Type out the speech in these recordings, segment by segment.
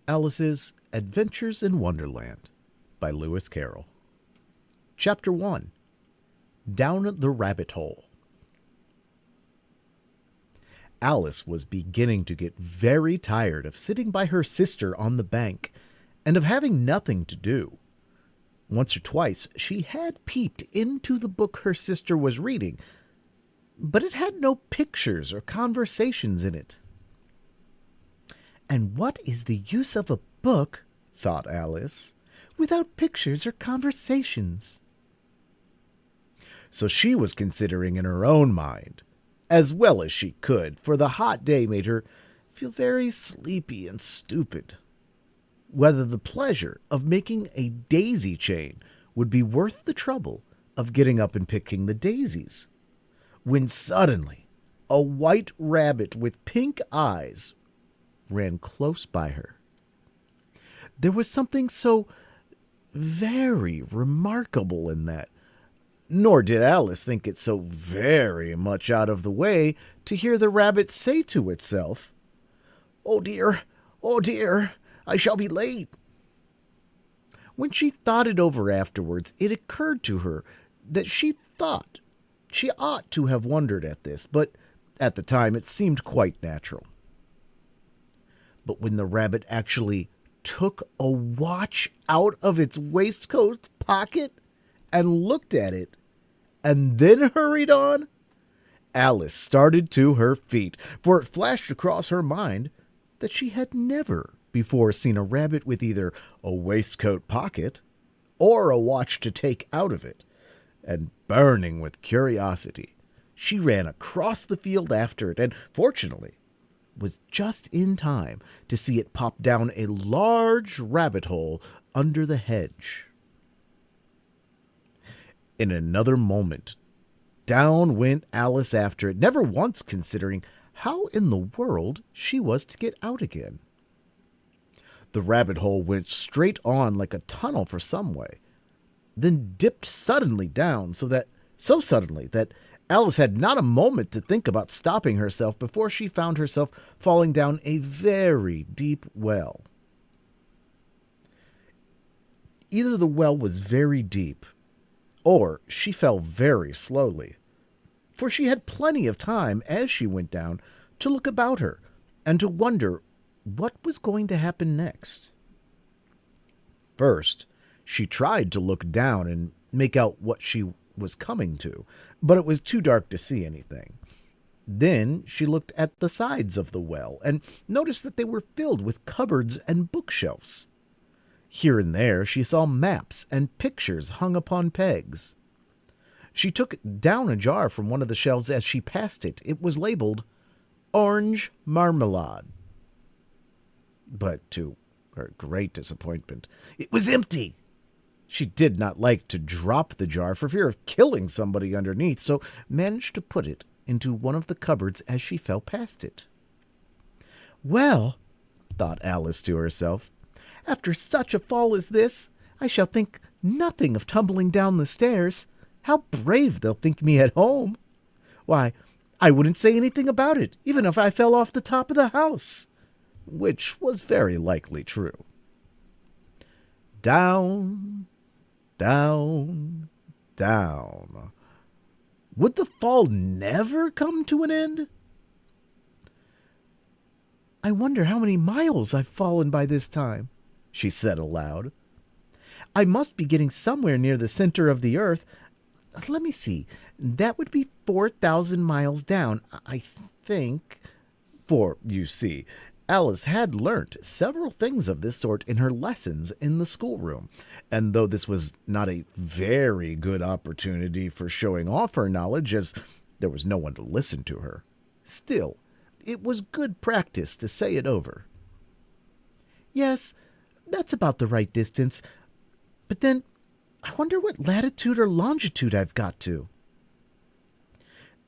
Alice's Adventures in Wonderland by Lewis Carroll. Chapter 1. Down the Rabbit Hole. Alice was beginning to get very tired of sitting by her sister on the bank and of having nothing to do. Once or twice she had peeped into the book her sister was reading, but it had no pictures or conversations in it. And what is the use of a book, thought Alice, without pictures or conversations? So she was considering in her own mind, as well as she could, for the hot day made her feel very sleepy and stupid, whether the pleasure of making a daisy chain would be worth the trouble of getting up and picking the daisies, when suddenly a white rabbit with pink eyes ran close by her. There was something so very remarkable in that, nor did Alice think it so very much out of the way to hear the rabbit say to itself, oh dear, I shall be late." When she thought it over afterwards, it occurred to her that she thought she ought to have wondered at this, but at the time it seemed quite natural. But when the rabbit actually took a watch out of its waistcoat pocket and looked at it, and then hurried on, Alice started to her feet, for it flashed across her mind that she had never before seen a rabbit with either a waistcoat pocket or a watch to take out of it, and burning with curiosity, she ran across the field after it, and fortunately was just in time to see it pop down a large rabbit hole under the hedge. In another moment, down went Alice after it, never once considering how in the world she was to get out again. The rabbit hole went straight on like a tunnel for some way, then dipped suddenly down so suddenly that Alice had not a moment to think about stopping herself before she found herself falling down a very deep well. Either the well was very deep, or she fell very slowly, for she had plenty of time as she went down to look about her and to wonder what was going to happen next. First, she tried to look down and make out what she was coming to, but it was too dark to see anything. Then she looked at the sides of the well and noticed that they were filled with cupboards and bookshelves. Here and there she saw maps and pictures hung upon pegs. She took down a jar from one of the shelves as she passed it. It was labeled Orange Marmalade. But to her great disappointment, it was empty. She did not like to drop the jar for fear of killing somebody underneath, so managed to put it into one of the cupboards as she fell past it. Well, thought Alice to herself, after such a fall as this, I shall think nothing of tumbling down the stairs. How brave they'll think me at home. Why, I wouldn't say anything about it, even if I fell off the top of the house, which was very likely true. Down, down, down. Would the fall never come to an end? I wonder how many miles I've fallen by this time, she said aloud. I must be getting somewhere near the center of the earth. Let me see. That would be 4,000 miles down, I think. For, you see, Alice had learnt several things of this sort in her lessons in the schoolroom, and though this was not a very good opportunity for showing off her knowledge, as there was no one to listen to her, still, it was good practice to say it over. Yes, that's about the right distance, but then I wonder what latitude or longitude I've got to.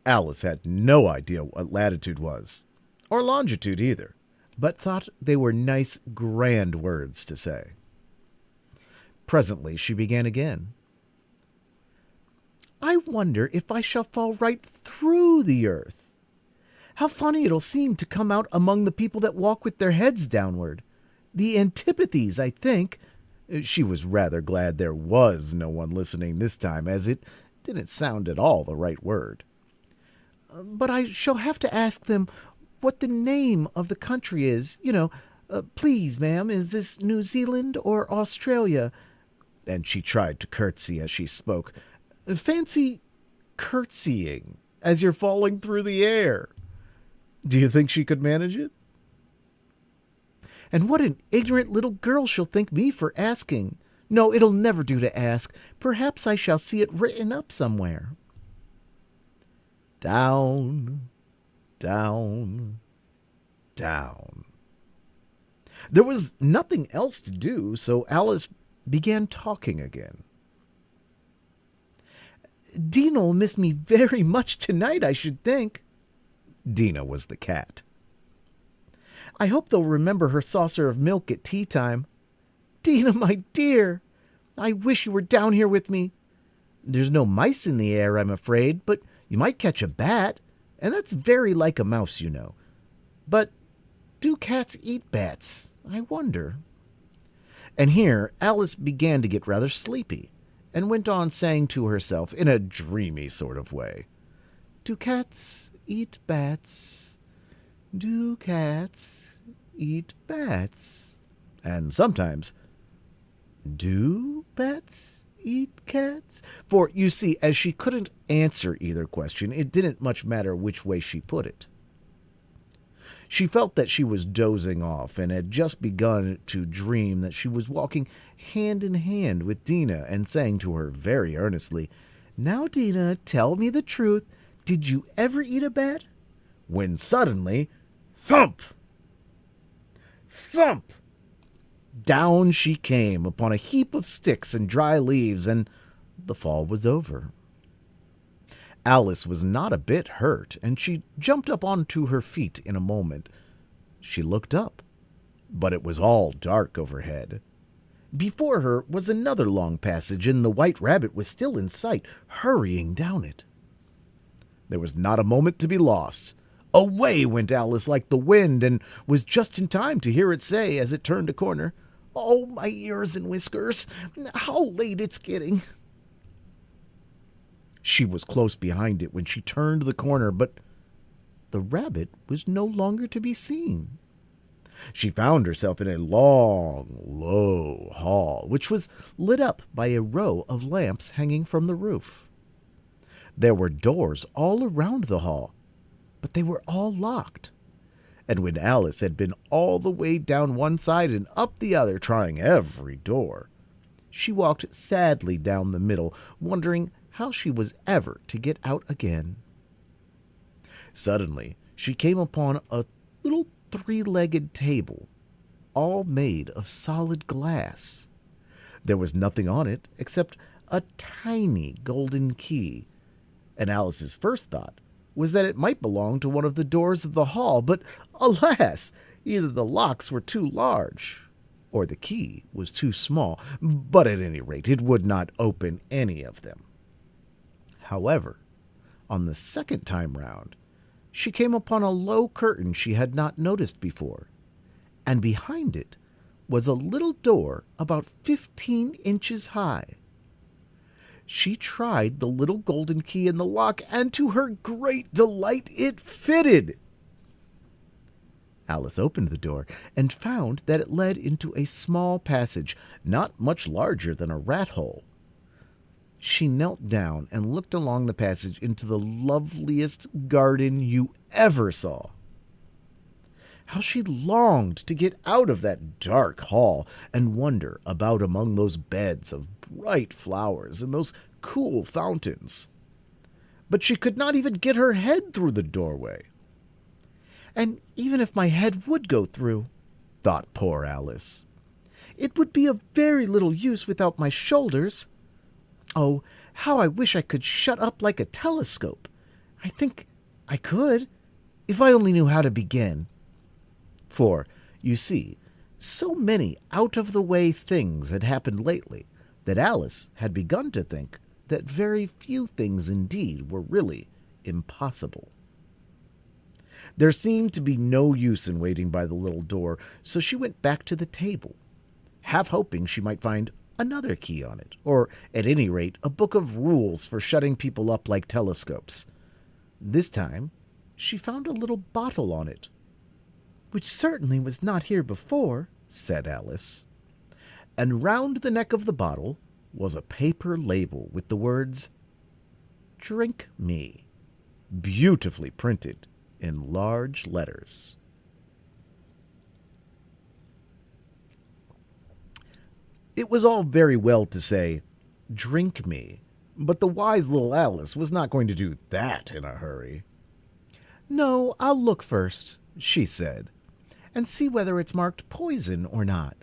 Alice had no idea what latitude was, or longitude either, but thought they were nice, grand words to say. Presently she began again. I wonder if I shall fall right through the earth. How funny it'll seem to come out among the people that walk with their heads downward. The antipathies, I think. She was rather glad there was no one listening this time, as it didn't sound at all the right word. But I shall have to ask them what the name of the country is. Please, ma'am, is this New Zealand or Australia? And she tried to curtsy as she spoke. Fancy curtsying as you're falling through the air. Do you think she could manage it? And what an ignorant little girl she'll think me for asking. No, it'll never do to ask. Perhaps I shall see it written up somewhere. Down, down, down. There was nothing else to do, so Alice began talking again. Dina'll miss me very much tonight, I should think. Dina was the cat. I hope they'll remember her saucer of milk at tea time. Dina, my dear, I wish you were down here with me. There's no mice in the air, I'm afraid, but you might catch a bat, and that's very like a mouse, you know. But do cats eat bats? I wonder. And here Alice began to get rather sleepy, and went on saying to herself in a dreamy sort of way, Do cats eat bats? Do cats eat bats? And sometimes, do bats eat cats? For, you see, as she couldn't answer either question, it didn't much matter which way she put it. She felt that she was dozing off and had just begun to dream that she was walking hand in hand with Dina and saying to her very earnestly, Now, Dina, tell me the truth. Did you ever eat a bat? When suddenly, thump! Thump! Down she came upon a heap of sticks and dry leaves, and the fall was over. Alice was not a bit hurt, and she jumped up onto her feet in a moment. She looked up, but it was all dark overhead. Before her was another long passage, and the White Rabbit was still in sight, hurrying down it. There was not a moment to be lost. Away went Alice like the wind, and was just in time to hear it say, as it turned a corner, Oh, my ears and whiskers, how late it's getting. She was close behind it when she turned the corner, but the rabbit was no longer to be seen. She found herself in a long, low hall, which was lit up by a row of lamps hanging from the roof. There were doors all around the hall, but they were all locked. And when Alice had been all the way down one side and up the other, trying every door, she walked sadly down the middle, wondering how she was ever to get out again. Suddenly, she came upon a little three-legged table, all made of solid glass. There was nothing on it except a tiny golden key, and Alice's first thought was that it might belong to one of the doors of the hall, but alas, either the locks were too large, or the key was too small, but at any rate it would not open any of them. However, on the second time round, she came upon a low curtain she had not noticed before, and behind it was a little door about 15 inches high. She tried the little golden key in the lock, and to her great delight it fitted. Alice opened the door and found that it led into a small passage, not much larger than a rat hole. She knelt down and looked along the passage into the loveliest garden you ever saw. How she longed to get out of that dark hall and wander about among those beds of bright flowers and those cool fountains. But she could not even get her head through the doorway. And even if my head would go through, thought poor Alice, it would be of very little use without my shoulders. Oh, how I wish I could shut up like a telescope. I think I could, if I only knew how to begin. For, you see, so many out-of-the-way things had happened lately that Alice had begun to think that very few things indeed were really impossible. There seemed to be no use in waiting by the little door, so she went back to the table, half hoping she might find another key on it, or at any rate a book of rules for shutting people up like telescopes. This time, she found a little bottle on it. "Which certainly was not here before," said Alice. And round the neck of the bottle was a paper label with the words, "Drink me," beautifully printed in large letters. It was all very well to say, "Drink me," but the wise little Alice was not going to do that in a hurry. "No, I'll look first," she said, "and see whether it's marked poison or not."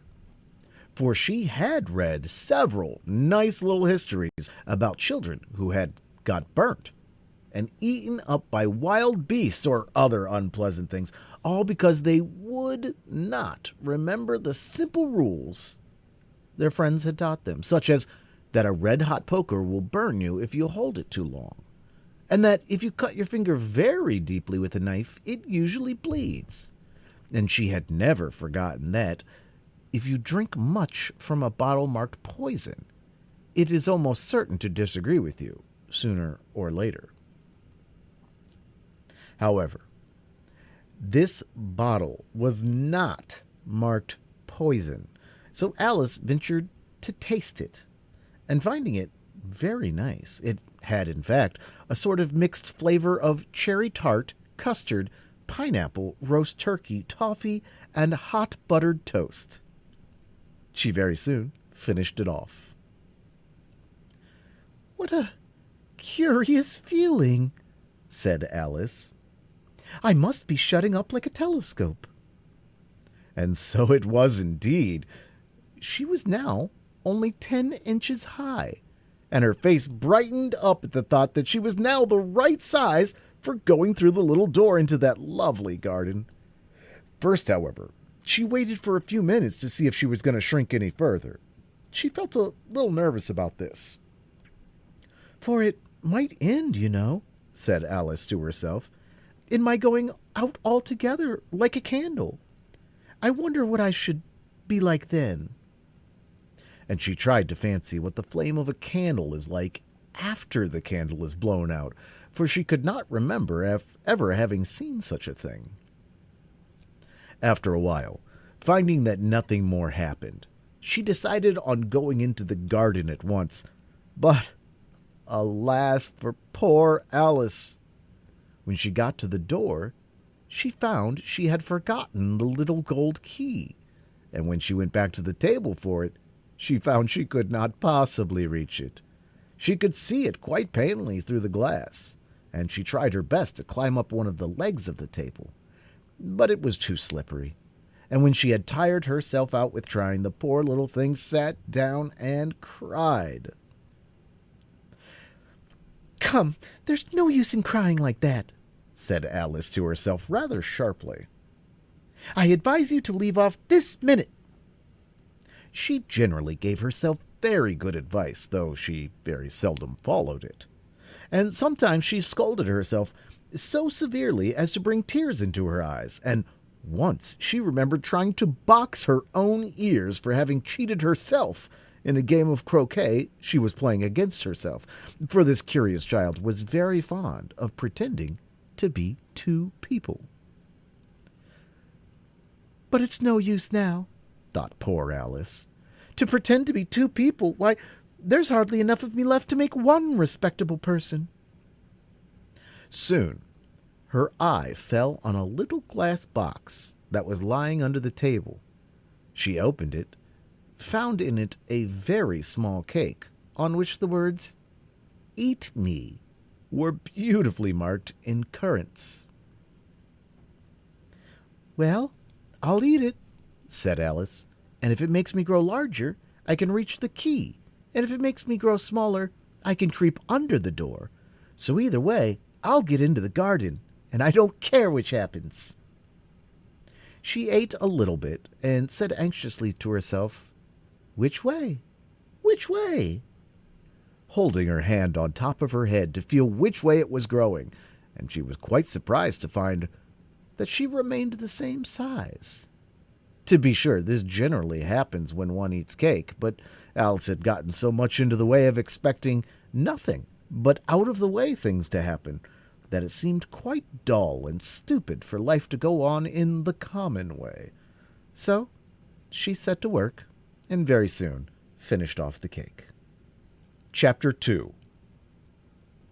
For she had read several nice little histories about children who had got burnt and eaten up by wild beasts or other unpleasant things, all because they would not remember the simple rules their friends had taught them, such as that a red-hot poker will burn you if you hold it too long, and that if you cut your finger very deeply with a knife, it usually bleeds. And she had never forgotten that if you drink much from a bottle marked poison, it is almost certain to disagree with you sooner or later. However, this bottle was not marked poison, so Alice ventured to taste it, and finding it very nice, it had, in fact, a sort of mixed flavor of cherry tart, custard, pineapple, roast turkey, toffee, and hot buttered toast. She very soon finished it off. "What a curious feeling," said Alice. "I must be shutting up like a telescope." And so it was indeed. She was now only 10 inches high, and her face brightened up at the thought that she was now the right size for going through the little door into that lovely garden. First, however, she waited for a few minutes to see if she was going to shrink any further. She felt a little nervous about this. "For it might end, you know," said Alice to herself, "in my going out altogether like a candle. I wonder what I should be like then." And she tried to fancy what the flame of a candle is like after the candle is blown out, for she could not remember ever having seen such a thing. After a while, finding that nothing more happened, she decided on going into the garden at once. But, alas for poor Alice! When she got to the door, she found she had forgotten the little gold key, and when she went back to the table for it, she found she could not possibly reach it. She could see it quite plainly through the glass, and she tried her best to climb up one of the legs of the table. But it was too slippery, and when she had tired herself out with trying, the poor little thing sat down and cried. "Come, there's no use in crying like that," said Alice to herself rather sharply. "I advise you to leave off this minute." She generally gave herself very good advice, though she very seldom followed it. And sometimes she scolded herself so severely as to bring tears into her eyes, and once she remembered trying to box her own ears for having cheated herself in a game of croquet she was playing against herself, for this curious child was very fond of pretending to be two people. "But it's no use now," thought poor Alice. "To pretend to be two people, why, there's hardly enough of me left to make one respectable person." Soon her eye fell on a little glass box that was lying under the table. She opened it, found in it a very small cake, on which the words, "Eat me," were beautifully marked in currants. "Well, I'll eat it," said Alice, "and if it makes me grow larger, I can reach the key, and if it makes me grow smaller, I can creep under the door. So either way, I'll get into the garden, and I don't care which happens." She ate a little bit and said anxiously to herself, "Which way? Which way?" holding her hand on top of her head to feel which way it was growing, and she was quite surprised to find that she remained the same size. To be sure, this generally happens when one eats cake, but Alice had gotten so much into the way of expecting nothing but out-of-the-way things to happen that it seemed quite dull and stupid for life to go on in the common way. So she set to work, and very soon finished off the cake. Chapter 2.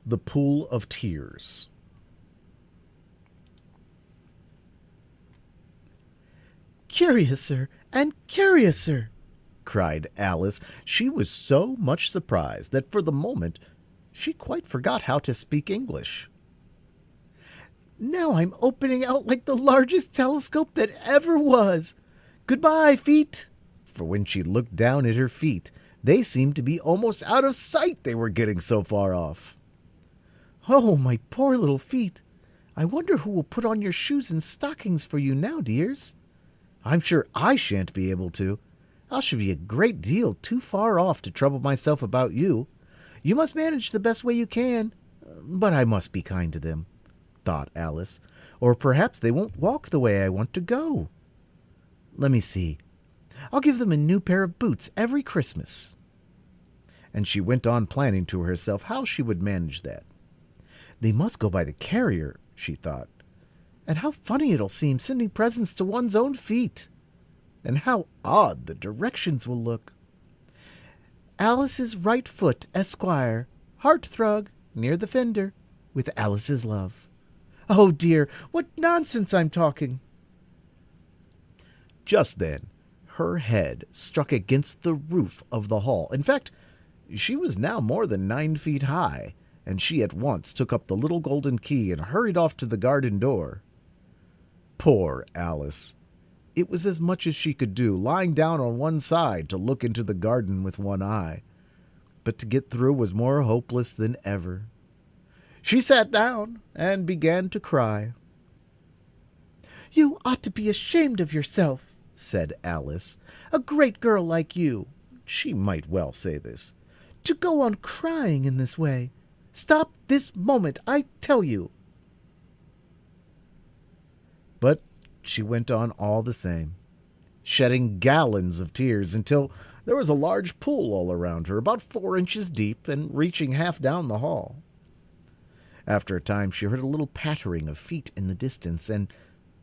The Pool of Tears. "Curiouser and curiouser," cried Alice. She was so much surprised that for the moment she quite forgot how to speak English. "Now I'm opening out like the largest telescope that ever was. Goodbye, feet." For when she looked down at her feet, they seemed to be almost out of sight, they were getting so far off. "Oh, my poor little feet. I wonder who will put on your shoes and stockings for you now, dears. I'm sure I shan't be able to. I shall be a great deal too far off to trouble myself about you. You must manage the best way you can. But I must be kind to them," thought Alice, "or perhaps they won't walk the way I want to go. Let me see. I'll give them a new pair of boots every Christmas." And she went on planning to herself how she would manage that. They must go by the carrier, she thought. And how funny it'll seem sending presents to one's own feet. And how odd the directions will look. "Alice's right foot, Esquire, Hearthrug, near the fender, with Alice's love." Oh dear, what nonsense I'm talking. Just then, her head struck against the roof of the hall. In fact, she was now more than 9 feet high, and she at once took up the little golden key and hurried off to the garden door. Poor Alice! It was as much as she could do, lying down on one side to look into the garden with one eye. But to get through was more hopeless than ever. She sat down and began to cry. "You ought to be ashamed of yourself," said Alice. "A great girl like you," she might well say this, "to go on crying in this way. Stop this moment, I tell you." But she went on all the same, shedding gallons of tears until there was a large pool all around her, about 4 inches deep and reaching half down the hall. After a time she heard a little pattering of feet in the distance, and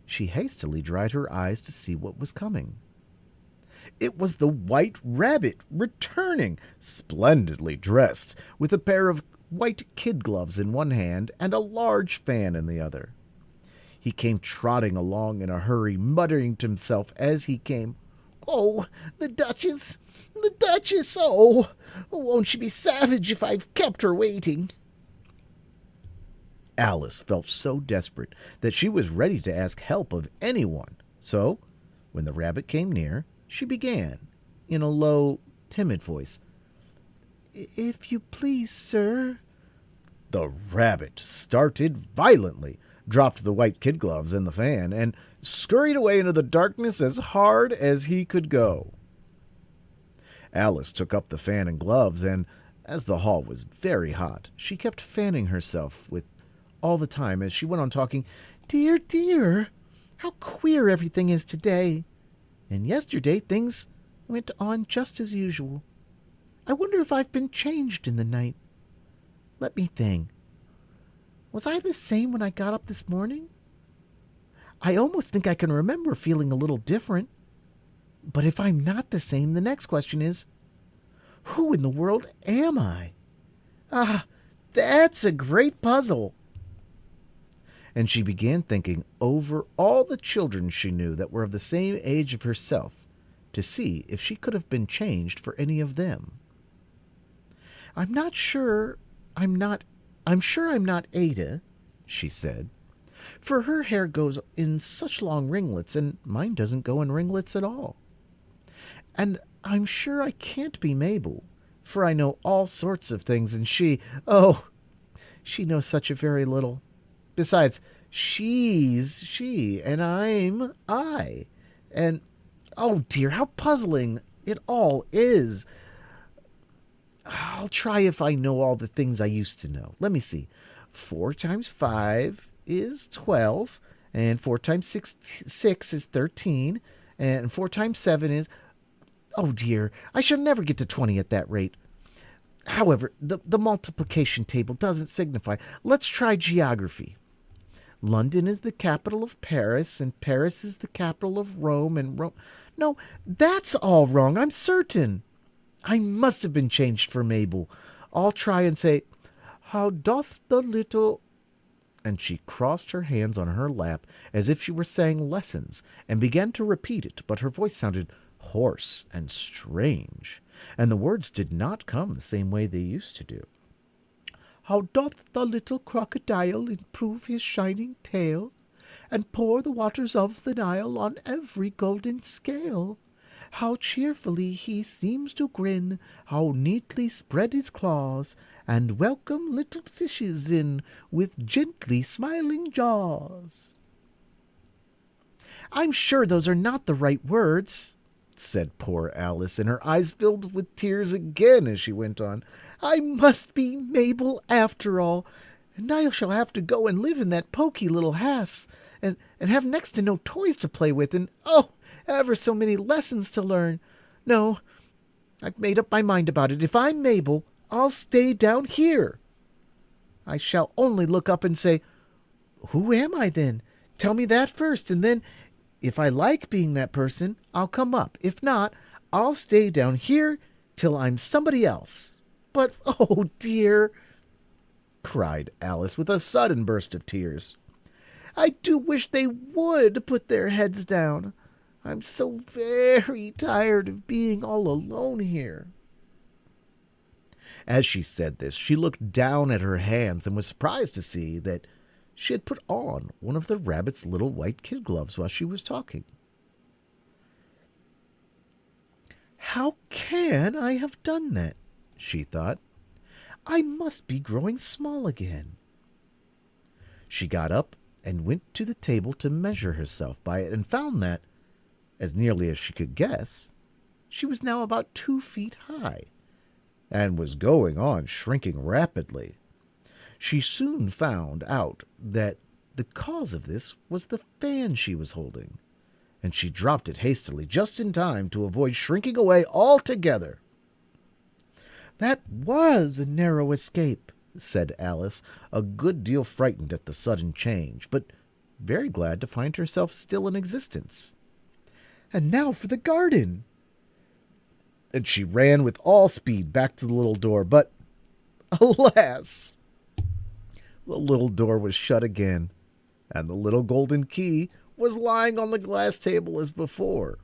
she hastily dried her eyes to see what was coming. It was the White Rabbit returning, splendidly dressed, with a pair of white kid gloves in one hand and a large fan in the other. He came trotting along in a hurry, muttering to himself as he came, "Oh, the Duchess! The Duchess! Oh, won't she be savage if I've kept her waiting?" Alice felt so desperate that she was ready to ask help of anyone. So, when the rabbit came near, she began, in a low, timid voice, "If you please, sir." The rabbit started violently, dropped the white kid gloves and the fan, and scurried away into the darkness as hard as he could go. Alice took up the fan and gloves, and as the hall was very hot, she kept fanning herself with all the time as she went on talking, "Dear, dear, how queer everything is today. And yesterday things went on just as usual. I wonder if I've been changed in the night. Let me think. Was I the same when I got up this morning? I almost think I can remember feeling a little different. But if I'm not the same, the next question is, who in the world am I? Ah, that's a great puzzle." And she began thinking over all the children she knew that were of the same age of herself, to see if she could have been changed for any of them. I'm sure I'm not Ada," she said, "for her hair goes in such long ringlets, and mine doesn't go in ringlets at all. And I'm sure I can't be Mabel, for I know all sorts of things, and she knows such a very little. Besides, she's she, and I'm I. And, oh dear, how puzzling it all is. I'll try if I know all the things I used to know. Let me see. 4 times 5 is 12, And 4 times 6 is 13. And 4 times 7 is... Oh dear, I shall never get to 20 at that rate. However, the multiplication table doesn't signify. Let's try geography. London is the capital of Paris, and Paris is the capital of Rome, and Rome... No, that's all wrong, I'm certain. I must have been changed for Mabel. I'll try and say, how doth the little... And she crossed her hands on her lap as if she were saying lessons, and began to repeat it, but her voice sounded hoarse and strange, and the words did not come the same way they used to do. How doth the little crocodile improve his shining tail, and pour the waters of the Nile on every golden scale? How cheerfully he seems to grin, how neatly spread his claws, and welcome little fishes in with gently smiling jaws. I'm sure those are not the right words, said poor Alice, and her eyes filled with tears again as she went on. I must be Mabel after all, and I shall have to go and live in that poky little house, and have next to no toys to play with, and ever so many lessons to learn. No, I've made up my mind about it. If I'm Mabel, I'll stay down here. I shall only look up and say, who am I then? Tell me that first, and then, if I like being that person, I'll come up. If not, I'll stay down here till I'm somebody else. But, oh dear, cried Alice with a sudden burst of tears, I do wish they would put their heads down. I'm so very tired of being all alone here. As she said this, she looked down at her hands and was surprised to see that she had put on one of the rabbit's little white kid gloves while she was talking. How can I have done that? She thought. I must be growing small again. She got up and went to the table to measure herself by it, and found that, as nearly as she could guess, she was now about 2 feet high, and was going on shrinking rapidly. She soon found out that the cause of this was the fan she was holding, and she dropped it hastily just in time to avoid shrinking away altogether. That was a narrow escape, said Alice, a good deal frightened at the sudden change, but very glad to find herself still in existence. And now for the garden. And she ran with all speed back to the little door, but, alas, the little door was shut again, and the little golden key was lying on the glass table as before.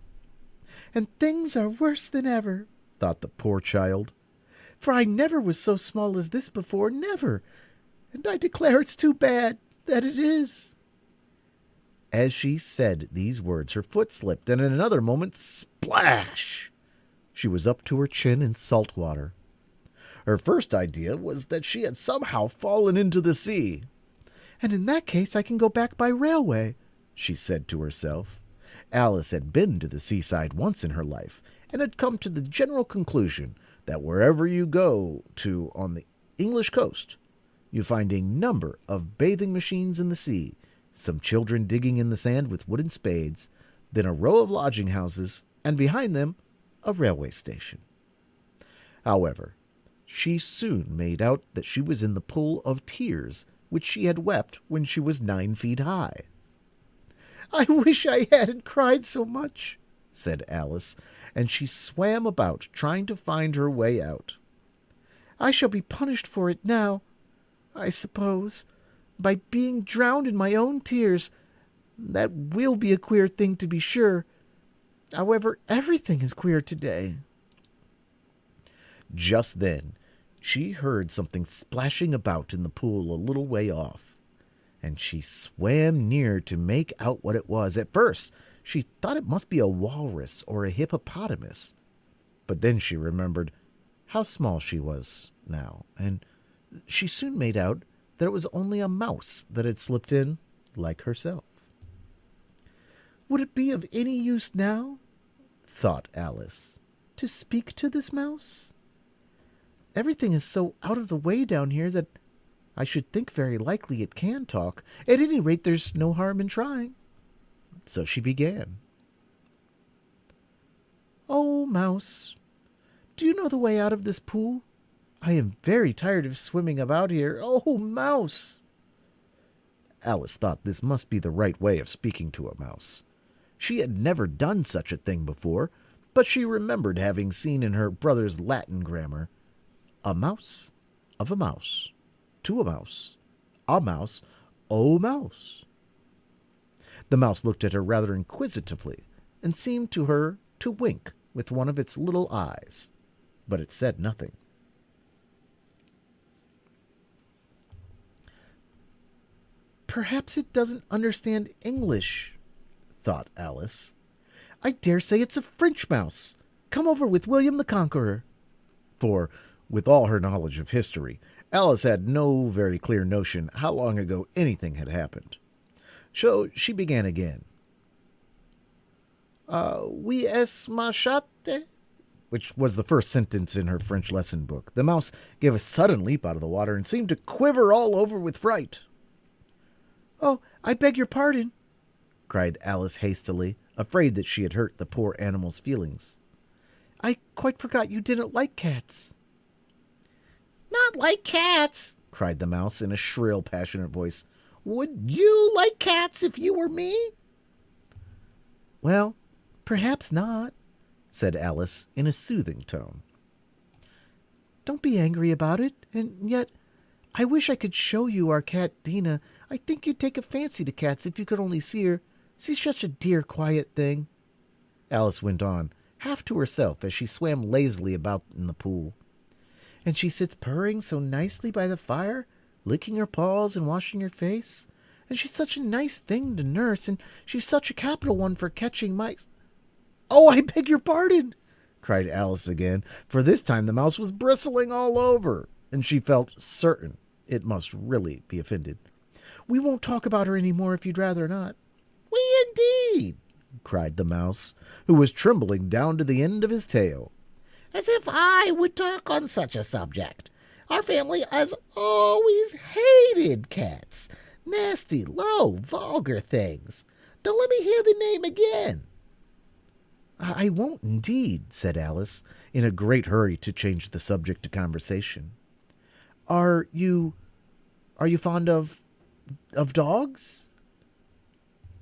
And things are worse than ever, thought the poor child, for I never was so small as this before, never, and I declare it's too bad that it is. As she said these words, her foot slipped, and in another moment, splash! She was up to her chin in salt water. Her first idea was that she had somehow fallen into the sea. And in that case I can go back by railway, she said to herself. Alice had been to the seaside once in her life, and had come to the general conclusion that wherever you go to on the English coast, you find a number of bathing machines in the sea, some children digging in the sand with wooden spades, then a row of lodging houses, and behind them a railway station. However, she soon made out that she was in the pool of tears which she had wept when she was 9 feet high. I wish I hadn't cried so much, said Alice, and she swam about trying to find her way out. I shall be punished for it now, I suppose, by being drowned in my own tears. That will be a queer thing, to be sure. However, everything is queer today. Just then, she heard something splashing about in the pool a little way off, and she swam near to make out what it was. At first, she thought it must be a walrus or a hippopotamus, but then she remembered how small she was now, and she soon made out that it was only a mouse that had slipped in like herself. Would it be of any use now, thought Alice, to speak to this mouse? Everything is so out of the way down here that I should think very likely it can talk. At any rate, there's no harm in trying. So she began. Oh, Mouse, do you know the way out of this pool? I am very tired of swimming about here. Oh, Mouse! Alice thought this must be the right way of speaking to a mouse. She had never done such a thing before, but she remembered having seen in her brother's Latin grammar, a mouse, of a mouse, to a mouse, oh mouse. The mouse looked at her rather inquisitively, and seemed to her to wink with one of its little eyes, but it said nothing. Perhaps it doesn't understand English, thought Alice. I dare say it's a French mouse, come over with William the Conqueror. For, with all her knowledge of history, Alice had no very clear notion how long ago anything had happened. So she began again. Oui es machate, which was the first sentence in her French lesson book. The mouse gave a sudden leap out of the water and seemed to quiver all over with fright. Oh, I beg your pardon, cried Alice hastily, afraid that she had hurt the poor animal's feelings. I quite forgot you didn't like cats. Not like cats, cried the mouse in a shrill, passionate voice. Would you like cats if you were me? Well, perhaps not, said Alice in a soothing tone. Don't be angry about it, and yet I wish I could show you our cat Dina. I think you'd take a fancy to cats if you could only see her. She's such a dear, quiet thing. Alice went on, half to herself as she swam lazily about in the pool. And she sits purring so nicely by the fire, licking her paws and washing her face. And she's such a nice thing to nurse, and she's such a capital one for catching mice. Oh, I beg your pardon, cried Alice again, for this time the mouse was bristling all over, and she felt certain it must really be offended. We won't talk about her any more if you'd rather not. We indeed, cried the mouse, who was trembling down to the end of his tail. As if I would talk on such a subject. Our family has always hated cats. Nasty, low, vulgar things. Don't let me hear the name again. I won't indeed, said Alice, in a great hurry to change the subject to conversation. Are you fond of dogs?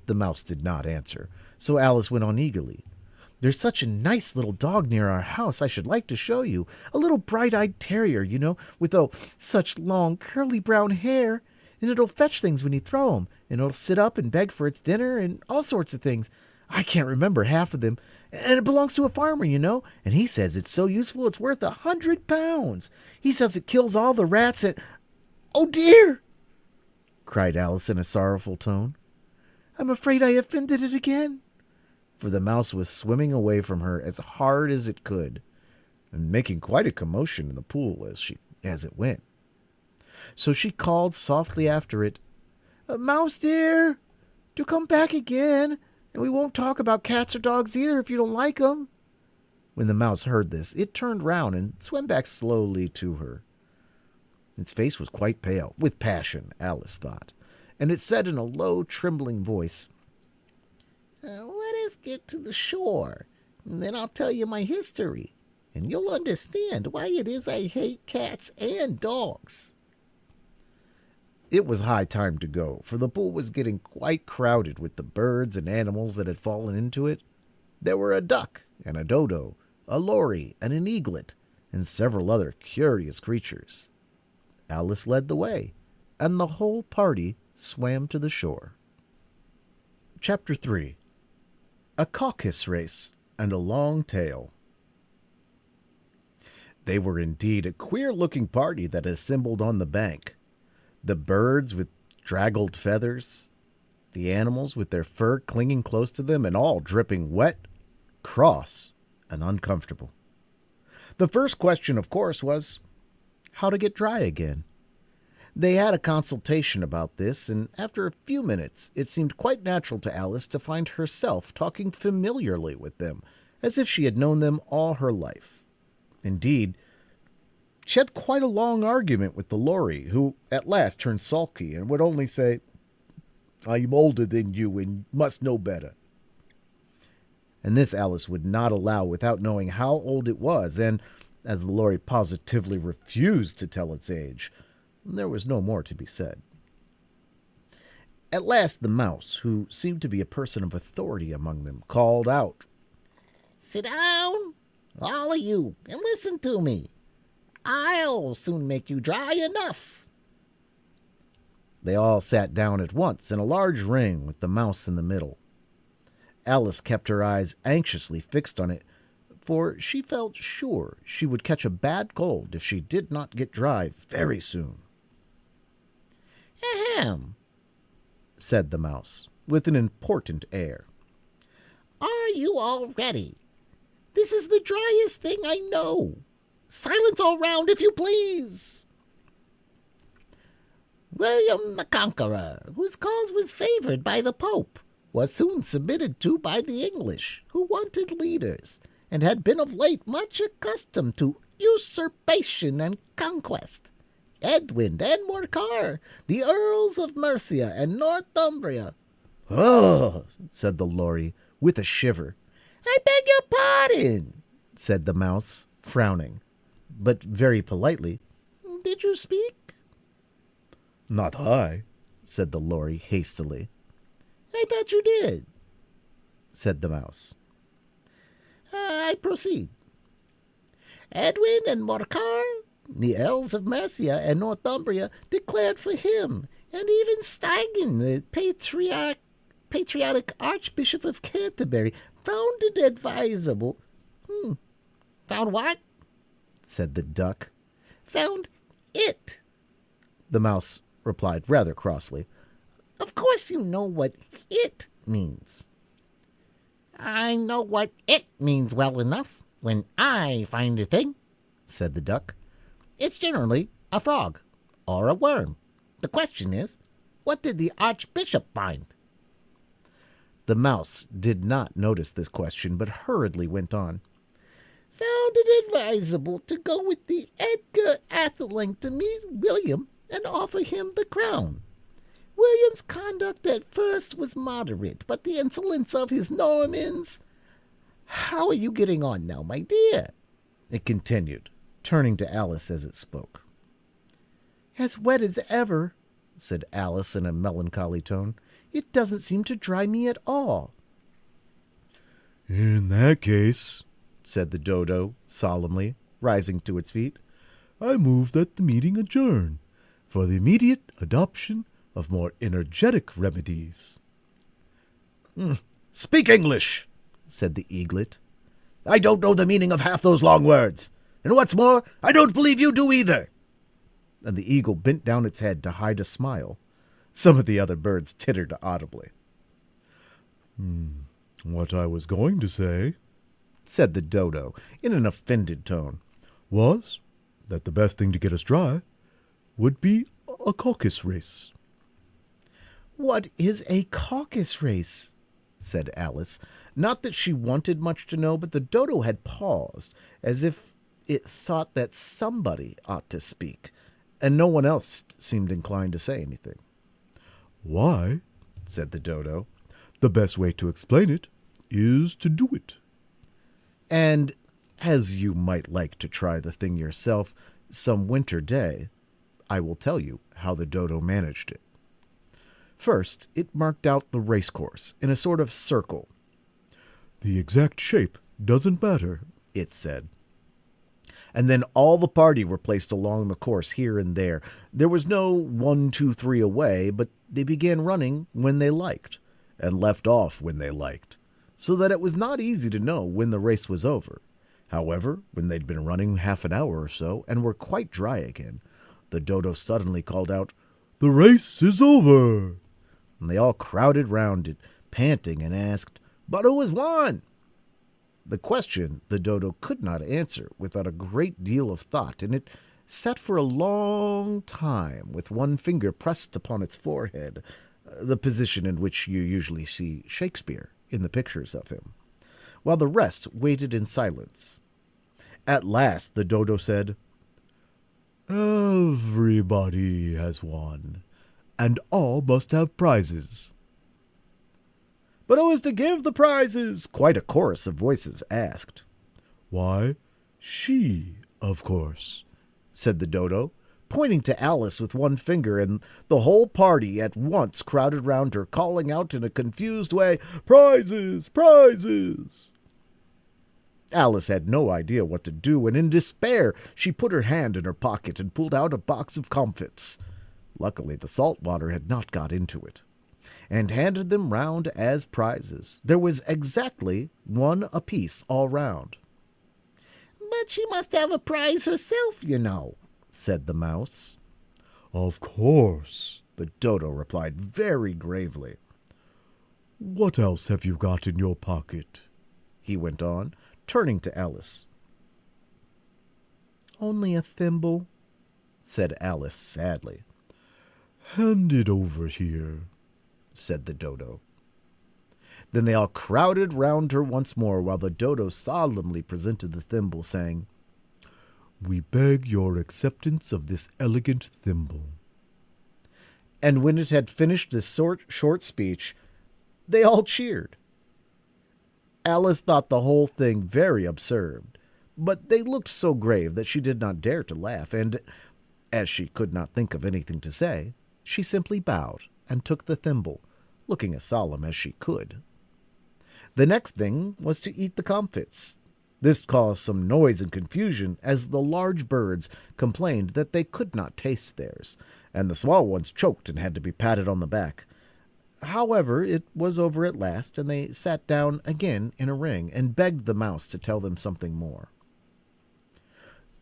The mouse did not answer, so Alice went on eagerly. There's such a nice little dog near our house I should like to show you. A little bright-eyed terrier, you know, with, such long, curly brown hair. And it'll fetch things when you throw 'em, and it'll sit up and beg for its dinner and all sorts of things. I can't remember half of them. And it belongs to a farmer, you know, and he says it's so useful it's worth £100. He says it kills all the rats and... Oh, dear! Cried Alice in a sorrowful tone. I'm afraid I offended it again. For the mouse was swimming away from her as hard as it could, and making quite a commotion in the pool as it went. So she called softly after it, Mouse dear, do come back again, and we won't talk about cats or dogs either if you don't like 'em. When the mouse heard this, it turned round and swam back slowly to her. Its face was quite pale, with passion, Alice thought, and it said in a low, trembling voice, Let us get to the shore, and then I'll tell you my history, and you'll understand why it is I hate cats and dogs. It was high time to go, for the pool was getting quite crowded with the birds and animals that had fallen into it. There were a duck and a dodo, a lory and an eaglet, and several other curious creatures. Alice led the way, and the whole party swam to the shore. Chapter 3. A Caucus-Race and a Long Tail. They were indeed a queer-looking party that assembled on the bank. The birds with draggled feathers, the animals with their fur clinging close to them and all dripping wet, cross, and uncomfortable. The first question, of course, was how to get dry again. They had a consultation about this, and after a few minutes it seemed quite natural to Alice to find herself talking familiarly with them, as if she had known them all her life. Indeed, She had quite a long argument with the Lory, who at last turned sulky and would only say, "I'm older than you and must know better." And this Alice would not allow without knowing how old it was, and as the Lory positively refused to tell its age, there was no more to be said. At last the mouse, who seemed to be a person of authority among them, called out, "Sit down, all of you, and listen to me. I'll soon make you dry enough." They all sat down at once in a large ring with the mouse in the middle. Alice kept her eyes anxiously fixed on it, for she felt sure she would catch a bad cold if she did not get dry very soon. "Ahem," said the mouse, with an important air. "Are you all ready? This is the driest thing I know. Silence all round, if you please." William the Conqueror, whose cause was favored by the Pope, was soon submitted to by the English, who wanted leaders, and had been of late much accustomed to usurpation and conquest. Edwin and Morcar, the Earls of Mercia and Northumbria. "Oh," said the Lory, with a shiver. "I beg your pardon," said the mouse, frowning, but very politely. "Did you speak?" "Not I," said the Lory hastily. "I thought you did," said the mouse. "I proceed. Edwin and Morcar, the Earls of Mercia and Northumbria, declared for him, and even Steigen, the patriotic Archbishop of Canterbury, found it advisable." "Found what?" said the duck. "Found it," the mouse replied rather crossly. "Of course you know what it means." "I know what it means well enough when I find a thing," said the duck. "It's generally a frog or a worm. The question is, what did the Archbishop find?" The mouse did not notice this question, but hurriedly went on. "Found it advisable to go with the Edgar Atheling to meet William and offer him the crown. William's conduct at first was moderate, but the insolence of his Normans— How are you getting on now, my dear?" it continued, turning to Alice as it spoke. "As wet as ever," said Alice in a melancholy tone. "It doesn't seem to dry me at all." "In that case," said the dodo solemnly, rising to its feet, "I move that the meeting adjourn for the immediate adoption of more energetic remedies." "Speak English," said the eaglet. "I don't know the meaning of half those long words. And what's more, I don't believe you do either." And the eagle bent down its head to hide a smile. Some of the other birds tittered audibly. "What I was going to say," said the dodo in an offended tone, "was that the best thing to get us dry would be a caucus-race." "What is a caucus-race?" said Alice. Not that she wanted much to know, but the dodo had paused, as if it thought that somebody ought to speak, and no one else seemed inclined to say anything. "Why," said the dodo, "the best way to explain it is to do it. And as you might like to try the thing yourself some winter day, I will tell you how the dodo managed it. First, it marked out the racecourse in a sort of circle. The exact shape doesn't matter, it said. And then all the party were placed along the course here and there. There was no 1, 2, 3 away, but they began running when they liked, and left off when they liked, so that it was not easy to know when the race was over. However, when they'd been running half an hour or so, and were quite dry again, the dodo suddenly called out, "The race is over!" And they all crowded round it, panting, and asked, "But who has won?" The question the dodo could not answer without a great deal of thought, and it sat for a long time with one finger pressed upon its forehead, the position in which you usually see Shakespeare in the pictures of him, while the rest waited in silence. At last the dodo said, Everybody has one, and all must have prizes. But who is to give the prizes? Quite a chorus of voices asked. Why, she, of course, said the Dodo, pointing to Alice with one finger, and the whole party at once crowded round her, calling out in a confused way, Prizes! Prizes! Alice had no idea what to do, and in despair she put her hand in her pocket and pulled out a box of comfits. Luckily the salt water had not got into it, and handed them round as prizes. There was exactly one apiece all round. But she must have a prize herself, you know, said the Mouse. Of course, the Dodo replied very gravely. What else have you got in your pocket? He went on, turning to Alice. Only a thimble, said Alice sadly. Hand it over here, said the Dodo. Then they all crowded round her once more, while the Dodo solemnly presented the thimble, saying, We beg your acceptance of this elegant thimble. And when it had finished this short speech, they all cheered. Alice thought the whole thing very absurd, but they looked so grave that she did not dare to laugh, and, as she could not think of anything to say, she simply bowed and took the thimble, looking as solemn as she could. The next thing was to eat the comfits. This caused some noise and confusion, as the large birds complained that they could not taste theirs, and the small ones choked and had to be patted on the back. However, it was over at last, and they sat down again in a ring and begged the Mouse to tell them something more.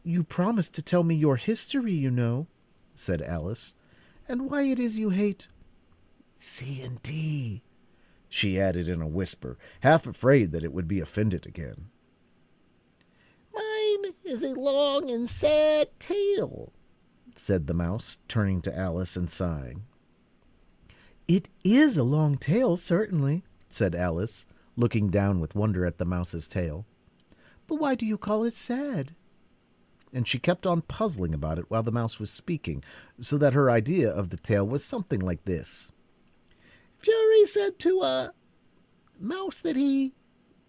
You promised to tell me your history, you know, said Alice, and why it is you hate C&D, she added in a whisper, half afraid that it would be offended again. Mine is a long and sad tale, said the Mouse, turning to Alice and sighing. It is a long tale, certainly, said Alice, looking down with wonder at the Mouse's tail. But why do you call it sad? And she kept on puzzling about it while the Mouse was speaking, so that her idea of the tale was something like this. Fury said to a mouse that he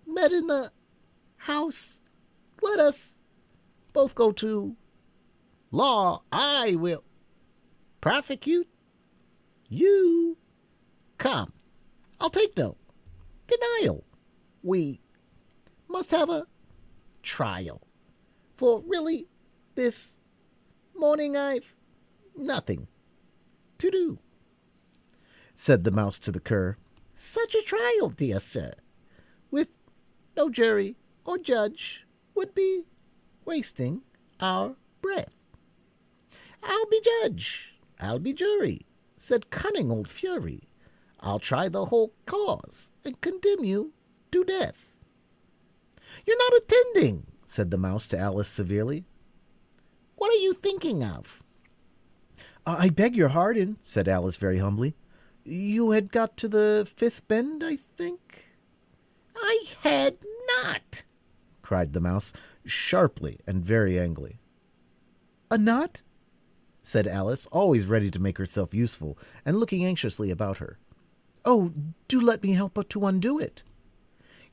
met in the house, Let us both go to law. I will prosecute you. Come, I'll take no denial. We must have a trial, for really this morning I've nothing to do, said the Mouse to the Cur. Such a trial, dear sir, with no jury or judge, would be wasting our breath. I'll be judge, I'll be jury, said cunning old Fury. I'll try the whole cause and condemn you to death. You're not attending, said the Mouse to Alice severely. What are you thinking of? I beg your pardon, said Alice very humbly. You had got to the fifth bend, I think? I had not, cried the Mouse, sharply and very angrily. A not? Said Alice, always ready to make herself useful, and looking anxiously about her. Oh, do let me help to undo it.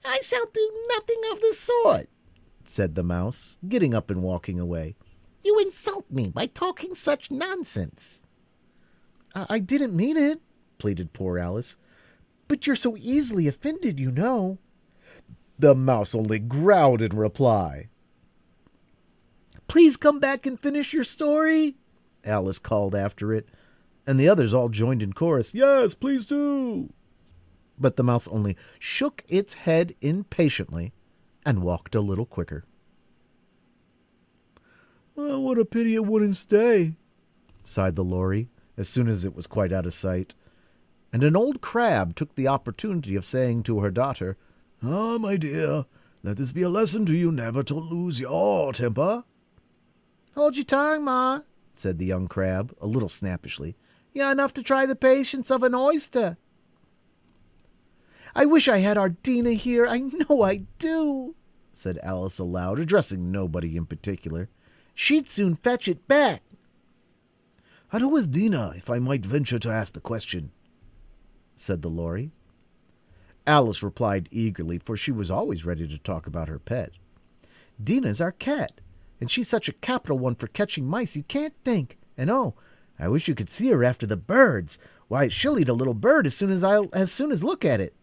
I shall do nothing of the sort, said the Mouse, getting up and walking away. You insult me by talking such nonsense. I didn't mean it, pleaded poor Alice. But you're so easily offended, you know. The Mouse only growled in reply. Please come back and finish your story, Alice called after it, and the others all joined in chorus, Yes, please do. But the Mouse only shook its head impatiently and walked a little quicker. Oh, what a pity it wouldn't stay, sighed the Lory, as soon as it was quite out of sight. And an old crab took the opportunity of saying to her daughter, Ah, my dear, let this be a lesson to you never to lose your temper. Hold your tongue, Ma, said the young crab, a little snappishly. You're enough to try the patience of an oyster. I wish I had our Dina here, I know I do, said Alice aloud, addressing nobody in particular. She'd soon fetch it back, And who is Dina, if I might venture to ask the question?" said the Lory. Alice replied eagerly, for she was always ready to talk about her pet. "Dina's our cat, and she's such a capital one for catching mice you can't think. And oh, I wish you could see her after the birds. Why, she'll eat a little bird as soon as look at it."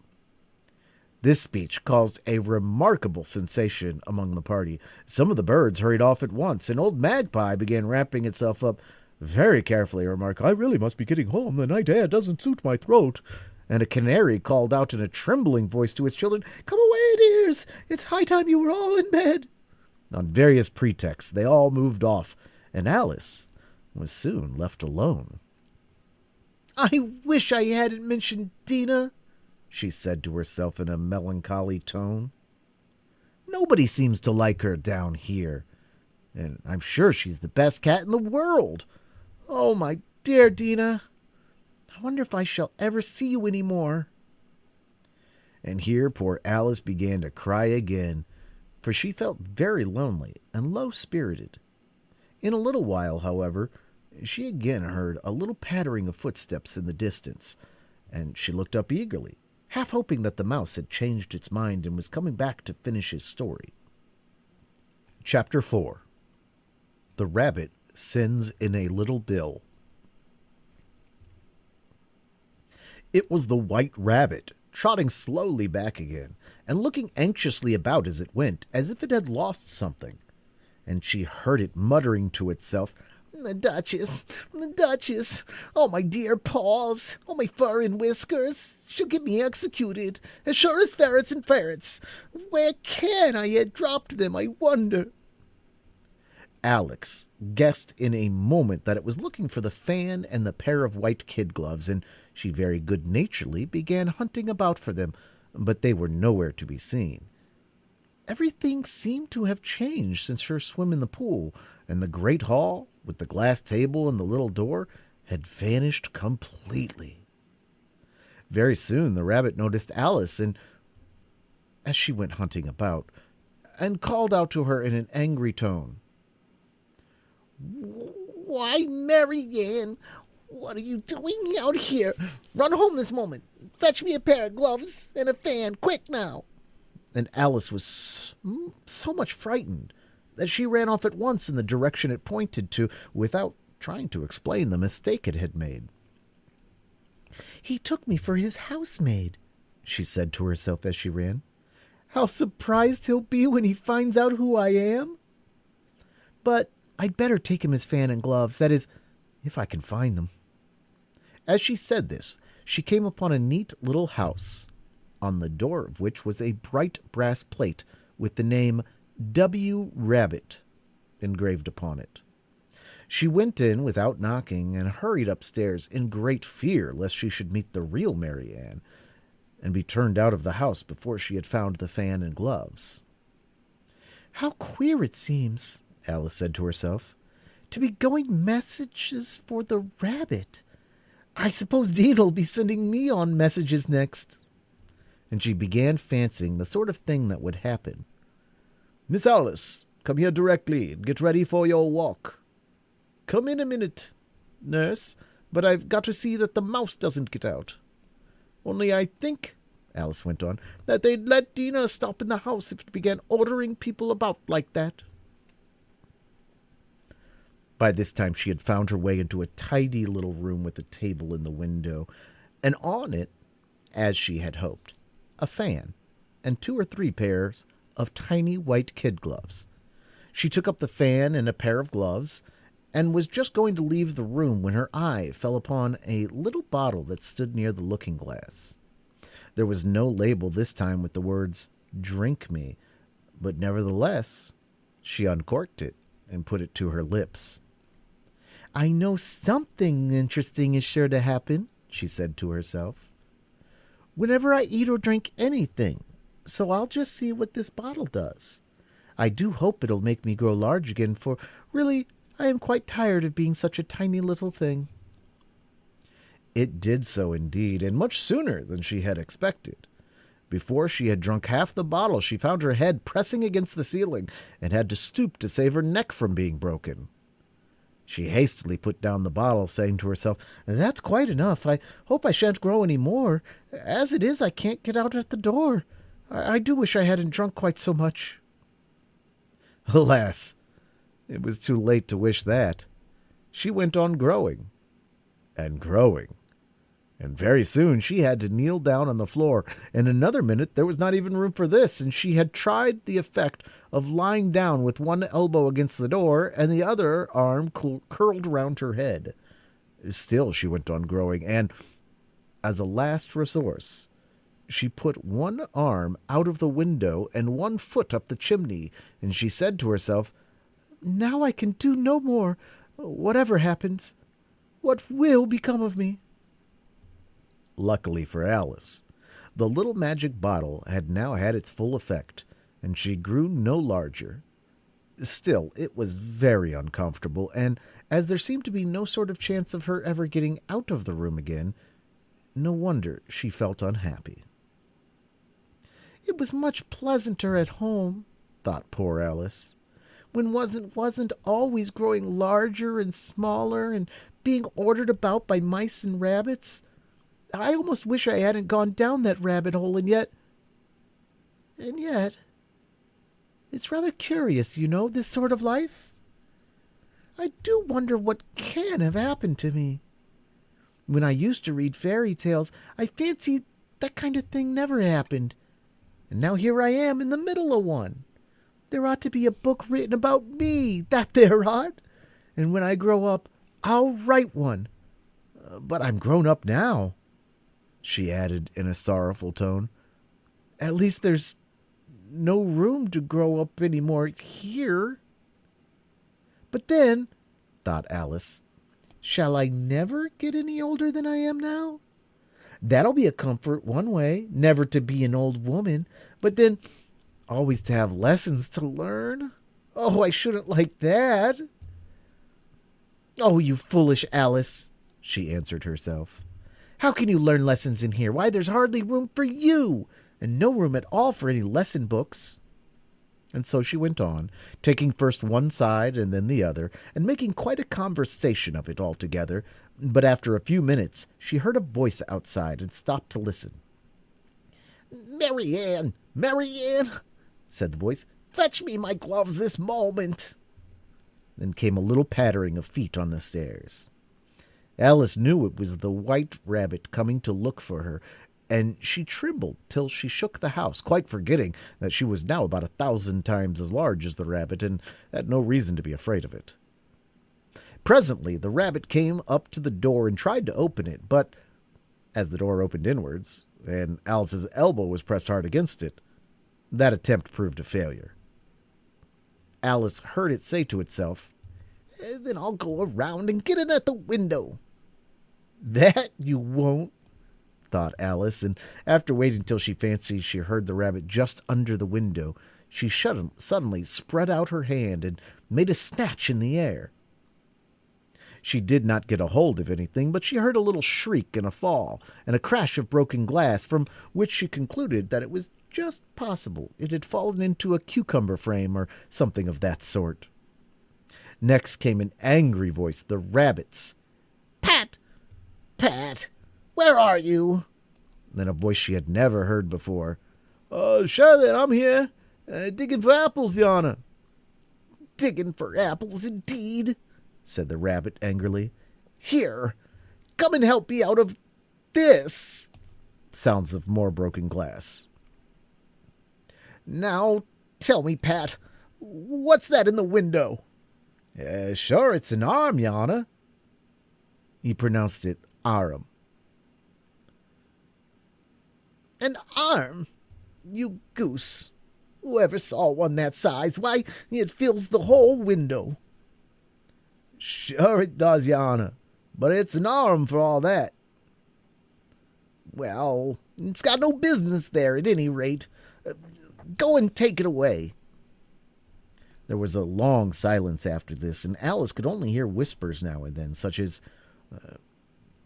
This speech caused a remarkable sensation among the party. Some of the birds hurried off at once. An old magpie began wrapping itself up very carefully, remarked, "I really must be getting home. The night air doesn't suit my throat." And a canary called out in a trembling voice to its children, "Come away, dears. It's high time you were all in bed." On various pretexts, they all moved off, and Alice was soon left alone. "I wish I hadn't mentioned Dina," she said to herself in a melancholy tone. "Nobody seems to like her down here, and I'm sure she's the best cat in the world. Oh, my dear Dina, I wonder if I shall ever see you any more." And here poor Alice began to cry again, for she felt very lonely and low-spirited. In a little while, however, she again heard a little pattering of footsteps in the distance, and she looked up eagerly, half hoping that the mouse had changed its mind and was coming back to finish his story. Chapter 4. The Rabbit Sends in a Little Bill. It was the White Rabbit, trotting slowly back again, and looking anxiously about as it went, as if it had lost something. And she heard it muttering to itself, the Duchess, oh, my dear paws, oh, my fur and whiskers, she'll get me executed, as sure as ferrets and ferrets. Where can I have dropped them, I wonder?" Alex guessed in a moment that it was looking for the fan and the pair of white kid gloves, and she very good-naturedly began hunting about for them, but they were nowhere to be seen. Everything seemed to have changed since her swim in the pool, and the great hall, with the glass table and the little door, had vanished completely. Very soon the rabbit noticed Alice, and as she went hunting about, and called out to her in an angry tone, "Why, Mary Ann, what are you doing out here? Run home this moment. Fetch me a pair of gloves and a fan, quick now." And Alice was so much frightened that she ran off at once in the direction it pointed to, without trying to explain the mistake it had made. "He took me for his housemaid," she said to herself as she ran. "How surprised he'll be when he finds out who I am. But I'd better take him his fan and gloves, that is, if I can find them." As she said this, she came upon a neat little house, on the door of which was a bright brass plate with the name W. Rabbit engraved upon it. She went in without knocking and hurried upstairs in great fear lest she should meet the real Mary Ann and be turned out of the house before she had found the fan and gloves. "How queer it seems," Alice said to herself, "to be going messages for the rabbit. I suppose Dean'll be sending me on messages next." And she began fancying the sort of thing that would happen. "Miss Alice, come here directly and get ready for your walk." "Come in a minute, nurse, but I've got to see that the mouse doesn't get out. Only I think," Alice went on, "that they'd let Dina stop in the house if it began ordering people about like that." By this time she had found her way into a tidy little room with a table in the window, and on it, as she had hoped, a fan and 2 or 3 pairs of tiny white kid gloves. She took up the fan and a pair of gloves, and was just going to leave the room when her eye fell upon a little bottle that stood near the looking-glass. There was no label this time with the words, "Drink me," but nevertheless she uncorked it and put it to her lips. "I know something interesting is sure to happen," she said to herself, "whenever I eat or drink anything, so I'll just see what this bottle does. I do hope it'll make me grow large again, for really I am quite tired of being such a tiny little thing." It did so indeed, and much sooner than she had expected. Before she had drunk half the bottle, she found her head pressing against the ceiling and had to stoop to save her neck from being broken. She hastily put down the bottle, saying to herself, "That's quite enough. I hope I shan't grow any more. As it is, I can't get out at the door. I do wish I hadn't drunk quite so much." Alas, it was too late to wish that. She went on growing and growing, and very soon she had to kneel down on the floor. In another minute there was not even room for this, and she had tried the effect of lying down with one elbow against the door and the other arm curled round her head. Still she went on growing, and, as a last resource, she put one arm out of the window and one foot up the chimney, and she said to herself, "Now I can do no more. Whatever happens, what will become of me?" Luckily for Alice, the little magic bottle had now had its full effect, and she grew no larger. Still, it was very uncomfortable, and as there seemed to be no sort of chance of her ever getting out of the room again, no wonder she felt unhappy. "It was much pleasanter at home," thought poor Alice, "when wasn't always growing larger and smaller and being ordered about by mice and rabbits. I almost wish I hadn't gone down that rabbit hole, and yet, it's rather curious, you know, this sort of life. I do wonder what can have happened to me. When I used to read fairy tales, I fancied that kind of thing never happened. And now here I am in the middle of one. There ought to be a book written about me, that there ought. And when I grow up, I'll write one. But I'm grown up now," she added in a sorrowful tone. "At least there's no room to grow up any more here. But then," thought Alice, "shall I never get any older than I am now? That'll be a comfort one way, never to be an old woman, but then always to have lessons to learn. Oh, I shouldn't like that." "Oh, you foolish Alice," she answered herself. "How can you learn lessons in here? Why, there's hardly room for you, and no room at all for any lesson books." And so she went on, taking first one side and then the other, and making quite a conversation of it altogether. But after a few minutes she heard a voice outside and stopped to listen. "Marianne, Marianne," said the voice, "fetch me my gloves this moment." Then came a little pattering of feet on the stairs. Alice knew it was the White Rabbit coming to look for her, and she trembled till she shook the house, quite forgetting that she was now about 1,000 times as large as the rabbit, and had no reason to be afraid of it. Presently the rabbit came up to the door and tried to open it, but as the door opened inwards, and Alice's elbow was pressed hard against it, that attempt proved a failure. Alice heard it say to itself, "Then I'll go around and get in at the window." "That you won't," thought Alice, and after waiting till she fancied she heard the rabbit just under the window, she suddenly spread out her hand and made a snatch in the air. She did not get a hold of anything, but she heard a little shriek and a fall, and a crash of broken glass, from which she concluded that it was just possible it had fallen into a cucumber frame or something of that sort. Next came an angry voice, the rabbit's. "Pat! Pat! Where are you?" Then a voice she had never heard before. "Sure then, I'm here, digging for apples, Your Honor." "Digging for apples, indeed," said the rabbit angrily. "Here, come and help me out of this." Sounds of more broken glass. "Now, tell me, Pat, what's that in the window?" Sure, it's an arm, Your Honor." He pronounced it arm. "An arm? You goose. Whoever saw one that size? Why, it fills the whole window." "Sure it does, Your Honor, but it's an arm for all that." "Well, it's got no business there at any rate. Go and take it away." There was a long silence after this, and Alice could only hear whispers now and then, such as,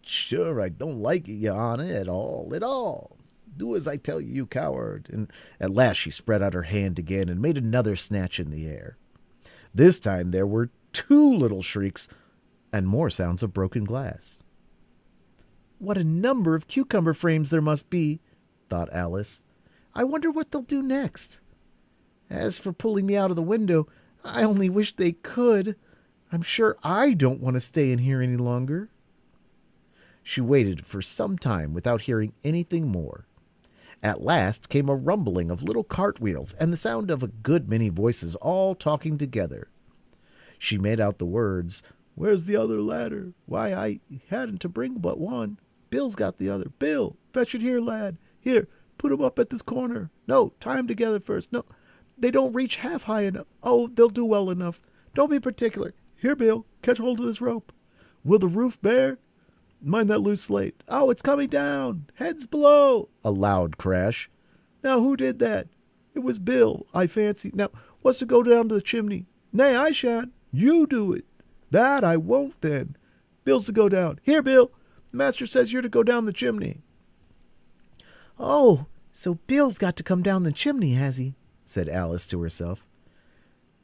"Sure, I don't like it, Your Honor, at all. Do as I tell you, you coward." And at last she spread out her hand again and made another snatch in the air. This time there were 2 little shrieks, and more sounds of broken glass. What a number of cucumber frames there must be, thought Alice. I wonder what they'll do next. As for pulling me out of the window, I only wish they could. I'm sure I don't want to stay in here any longer. She waited for some time without hearing anything more. At last came a rumbling of little cartwheels and the sound of a good many voices all talking together. She made out the words, "Where's the other ladder? Why, I hadn't to bring but one. Bill's got the other. Bill, fetch it here, lad. Here, put 'em up at this corner. No, tie 'em together first. No, they don't reach half high enough. Oh, they'll do well enough. Don't be particular. Here, Bill, catch hold of this rope. Will the roof bear? Mind that loose slate. Oh, it's coming down. Heads below." A loud crash. "Now, who did that?" "It was Bill, I fancy. Now, what's to go down to the chimney?" "Nay, I shan't. You do it." "That I won't, then. Bill's to go down. Here, Bill. The master says you're to go down the chimney." "Oh, so Bill's got to come down the chimney, has he?" said Alice to herself.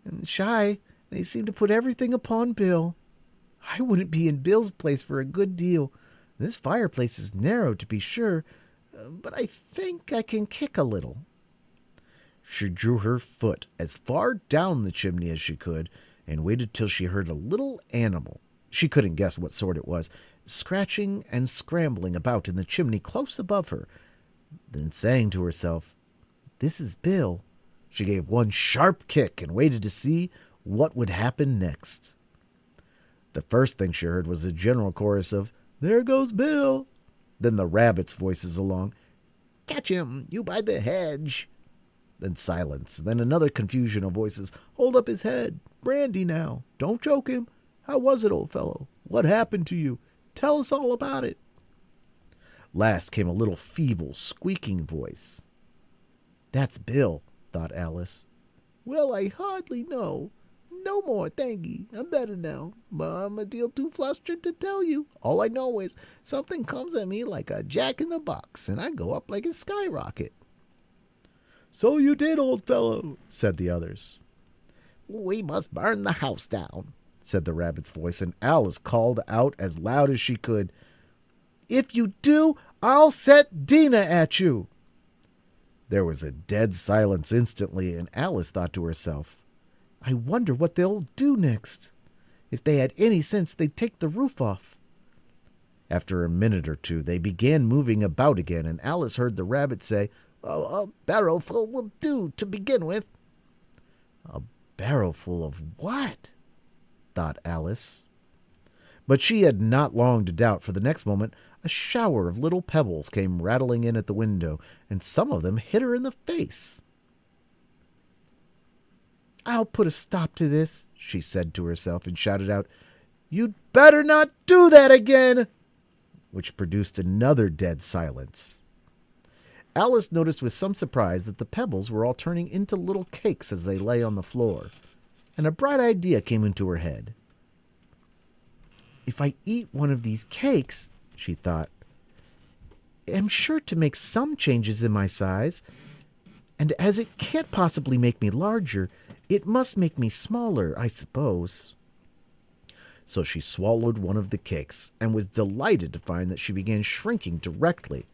"And shy, they seem to put everything upon Bill. I wouldn't be in Bill's place for a good deal. This fireplace is narrow, to be sure, but I think I can kick a little." She drew her foot as far down the chimney as she could and waited till she heard a little animal, she couldn't guess what sort it was, scratching and scrambling about in the chimney close above her. Then saying to herself, "This is Bill," she gave one sharp kick and waited to see what would happen next. The first thing she heard was a general chorus of, "There goes Bill." Then the rabbits' voices along, "Catch him, you by the hedge." Then silence. Then another confusion of voices. "Hold up his head. Brandy now. Don't choke him. How was it, old fellow? What happened to you? Tell us all about it." Last came a little feeble, squeaking voice. "That's Bill," thought Alice. "Well, I hardly know. No more, thanky. I'm better now, but I'm a deal too flustered to tell you. All I know is something comes at me like a jack-in-the-box, and I go up like a skyrocket." "So you did, old fellow," said the others. "We must burn the house down," said the rabbit's voice, and Alice called out as loud as she could, "If you do, I'll set Dina at you." There was a dead silence instantly, and Alice thought to herself, "I wonder what they'll do next. If they had any sense, they'd take the roof off." After a minute or two, they began moving about again, and Alice heard the rabbit say, "A barrowful will do to begin with." "A barrowful of what?" thought Alice. But she had not long to doubt, for the next moment a shower of little pebbles came rattling in at the window, and some of them hit her in the face. "I'll put a stop to this," she said to herself, and shouted out, "You'd better not do that again," which produced another dead silence. Alice noticed with some surprise that the pebbles were all turning into little cakes as they lay on the floor, and a bright idea came into her head. "If I eat one of these cakes," she thought, "I'm sure to make some changes in my size, and as it can't possibly make me larger, it must make me smaller, I suppose." So she swallowed one of the cakes, and was delighted to find that she began shrinking directly.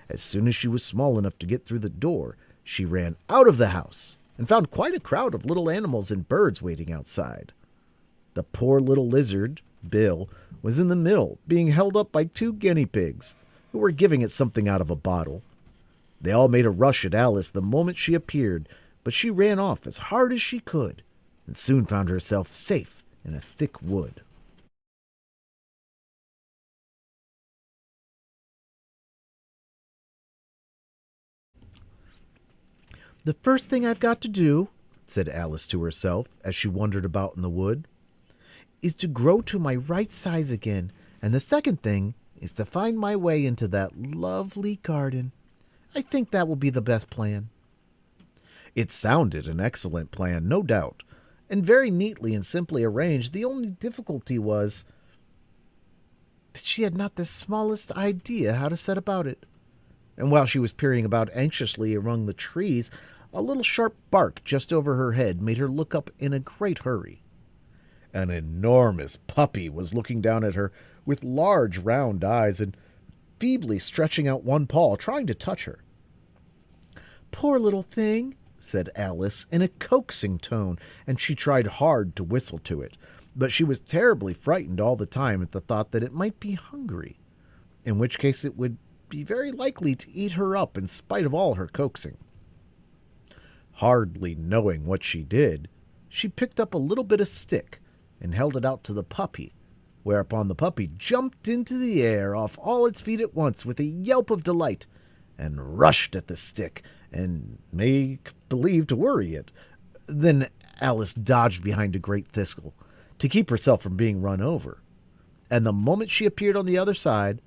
As soon as she was small enough to get through the door, she ran out of the house, and found quite a crowd of little animals and birds waiting outside. The poor little lizard, Bill, was in the middle, being held up by 2 guinea pigs, who were giving it something out of a bottle. They all made a rush at Alice the moment she appeared, but she ran off as hard as she could, and soon found herself safe in a thick wood. "The first thing I've got to do," said Alice to herself as she wandered about in the wood, "is to grow to my right size again, and the second thing is to find my way into that lovely garden. I think that will be the best plan." It sounded an excellent plan, no doubt, and very neatly and simply arranged. The only difficulty was that she had not the smallest idea how to set about it. And while she was peering about anxiously among the trees, a little sharp bark just over her head made her look up in a great hurry. An enormous puppy was looking down at her with large round eyes and feebly stretching out one paw, trying to touch her. "Poor little thing," said Alice in a coaxing tone, and she tried hard to whistle to it, but she was terribly frightened all the time at the thought that it might be hungry, in which case it would be very likely to eat her up in spite of all her coaxing. Hardly knowing what she did, she picked up a little bit of stick and held it out to the puppy, whereupon the puppy jumped into the air off all its feet at once with a yelp of delight and rushed at the stick and make believe to worry it. Then Alice dodged behind a great thistle to keep herself from being run over, and the moment she appeared on the other side,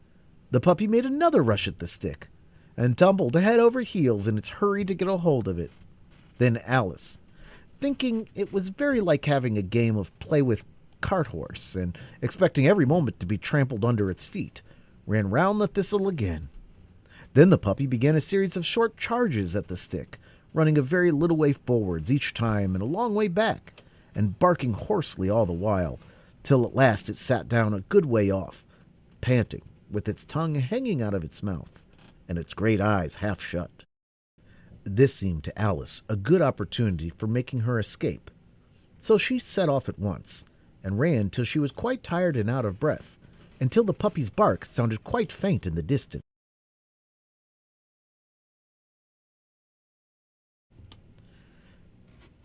the puppy made another rush at the stick and tumbled head over heels in its hurry to get a hold of it. Then Alice, thinking it was very like having a game of play with cart horse and expecting every moment to be trampled under its feet, ran round the thistle again. Then the puppy began a series of short charges at the stick, running a very little way forwards each time and a long way back, and barking hoarsely all the while, till at last it sat down a good way off, panting, with its tongue hanging out of its mouth, and its great eyes half shut. This seemed to Alice a good opportunity for making her escape, so she set off at once, and ran till she was quite tired and out of breath, until the puppy's bark sounded quite faint in the distance.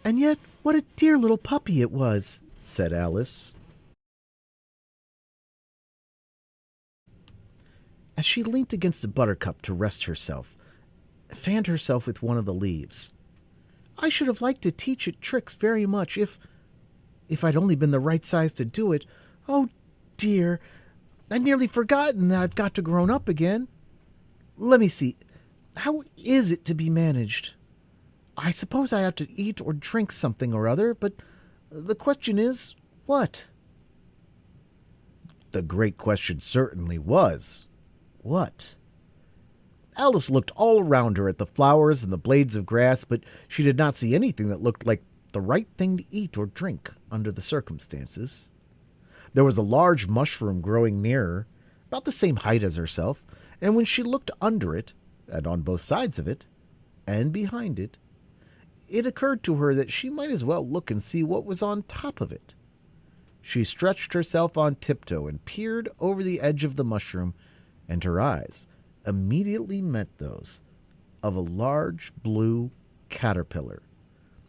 "And yet, what a dear little puppy it was," said Alice, as she leant against a buttercup to rest herself, fanned herself with one of the leaves. "I should have liked to teach it tricks very much if I'd only been the right size to do it. Oh, dear, I'd nearly forgotten that I've got to grown up again. Let me see, how is it to be managed? I suppose I ought to eat or drink something or other, but the question is, what?" The great question certainly was, what? Alice looked all around her at the flowers and the blades of grass, but she did not see anything that looked like the right thing to eat or drink under the circumstances. There was a large mushroom growing near her, about the same height as herself, and when she looked under it, and on both sides of it, and behind it, it occurred to her that she might as well look and see what was on top of it. She stretched herself on tiptoe and peered over the edge of the mushroom, and her eyes immediately met those of a large blue caterpillar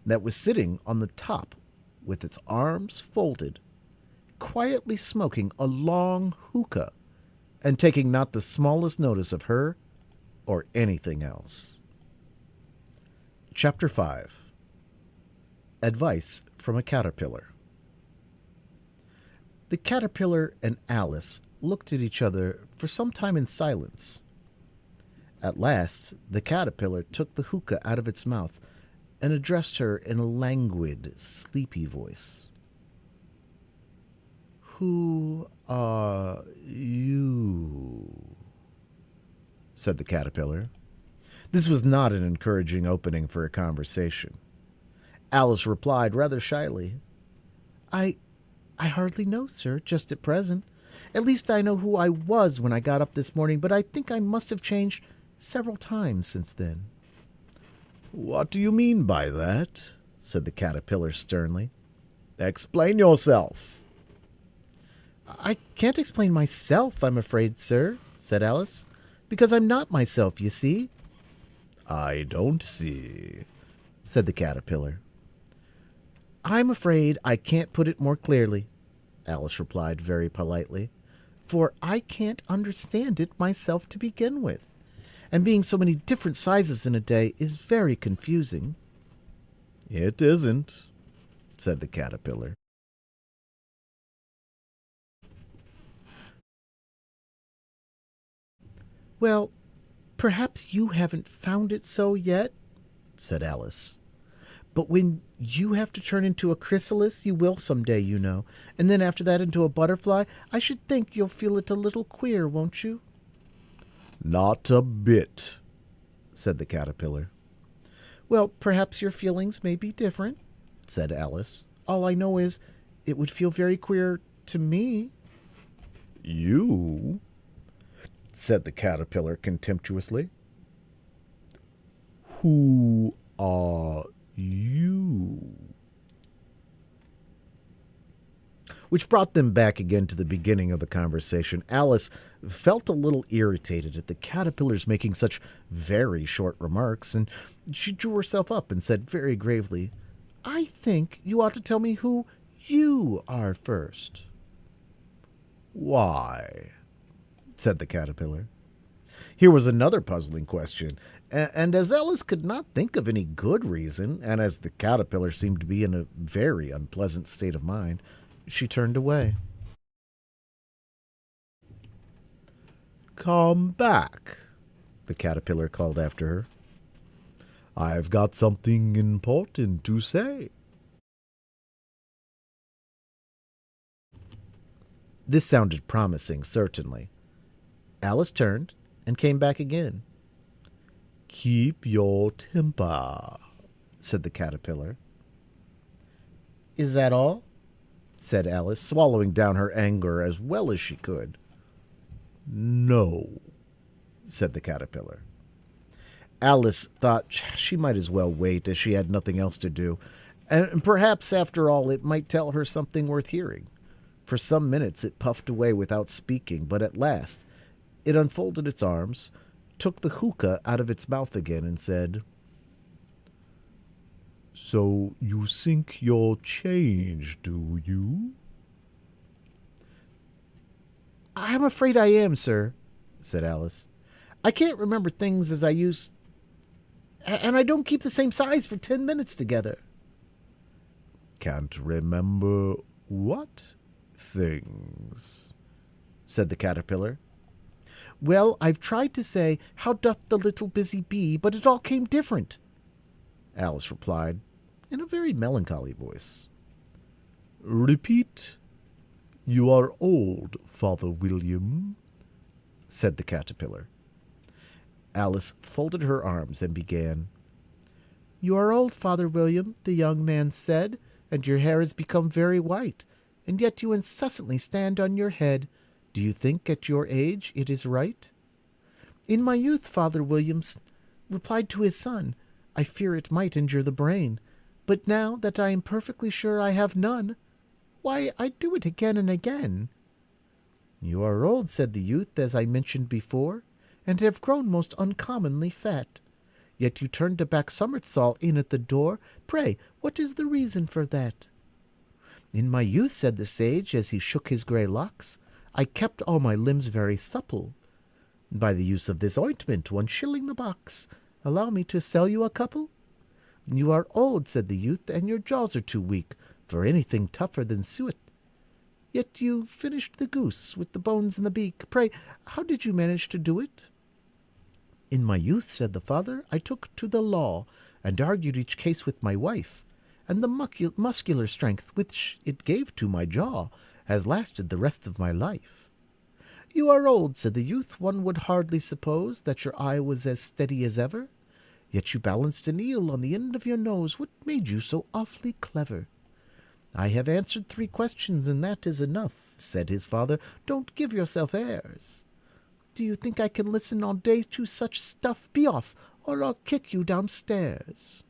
that was sitting on the top with its arms folded, quietly smoking a long hookah and taking not the smallest notice of her or anything else. Chapter 5. Advice from a Caterpillar. The caterpillar and Alice looked at each other for some time in silence. At last, the caterpillar took the hookah out of its mouth and addressed her in a languid, sleepy voice. "Who are you?" said the caterpillar. This was not an encouraging opening for a conversation. Alice replied rather shyly, I hardly know, sir, just at present. At least I know who I was when I got up this morning, but I think I must have changed several times since then." "What do you mean by that?" said the caterpillar sternly. "Explain yourself." "I can't explain myself, I'm afraid, sir," said Alice, "because I'm not myself, you see." "I don't see," said the caterpillar. "I'm afraid I can't put it more clearly," Alice replied very politely, "for I can't understand it myself to begin with, and being so many different sizes in a day is very confusing." "It isn't," said the caterpillar. "Well, perhaps you haven't found it so yet," said Alice. "But when you have to turn into a chrysalis, you will some day, you know, and then after that into a butterfly, I should think you'll feel it a little queer, won't you?" "Not a bit," said the caterpillar. "Well, perhaps your feelings may be different," said Alice. "All I know is, It would feel very queer to me. You? Said the caterpillar contemptuously. Who are you? Which brought them back again to the beginning of the conversation. Alice felt a little irritated at the caterpillars making such very short remarks, and she drew herself up and said very gravely, I think you ought to tell me who you are first. Why? Said the caterpillar. Here was another puzzling question, and as Alice could not think of any good reason, and as the caterpillar seemed to be in a very unpleasant state of mind, she turned away. Come back, the caterpillar called after her. I've got something important to say. This sounded promising, certainly. Alice turned and came back again. Keep your temper, said the caterpillar. Is that all? Said Alice, swallowing down her anger as well as she could. No, said the caterpillar. Alice thought she might as well wait, as she had nothing else to do, and perhaps, after all, it might tell her something worth hearing. For some minutes it puffed away without speaking, but at last it unfolded its arms, took the hookah out of its mouth again, and said, So you think you're changed, do you? I'm afraid I am, sir, said Alice. I can't remember things as I used, and I don't keep the same size for 10 minutes together. Can't remember what things? Said the caterpillar. Well, I've tried to say, how doth the little busy bee, but it all came different, Alice replied, in a very melancholy voice. Repeat. You are old, Father William, said the caterpillar. Alice folded her arms and began. You are old, Father William, the young man said, and your hair has become very white, and yet you incessantly stand on your head. Do you think at your age it is right? In my youth, Father Williams replied to his son, I fear it might injure the brain, but now that I am perfectly sure I have none, why, I do it again and again. You are old, said the youth, as I mentioned before, and have grown most uncommonly fat. Yet you turned a back somersault in at the door. Pray, what is the reason for that? In my youth, said the sage, as he shook his grey locks, I kept all my limbs very supple. By the use of this ointment, 1 shilling the box. Allow me to sell you a couple? You are old, said the youth, and your jaws are too weak for anything tougher than suet. Yet you finished the goose with the bones in the beak. Pray, how did you manage to do it? In my youth, said the father, I took to the law, and argued each case with my wife, and the muscular strength which it gave to my jaw has lasted the rest of my life. You are old, said the youth. One would hardly suppose that your eye was as steady as ever. Yet you balanced an eel on the end of your nose. What made you so awfully clever? I have answered 3 questions, and that is enough, said his father. Don't give yourself airs. Do you think I can listen all day to such stuff? Be off, or I'll kick you downstairs.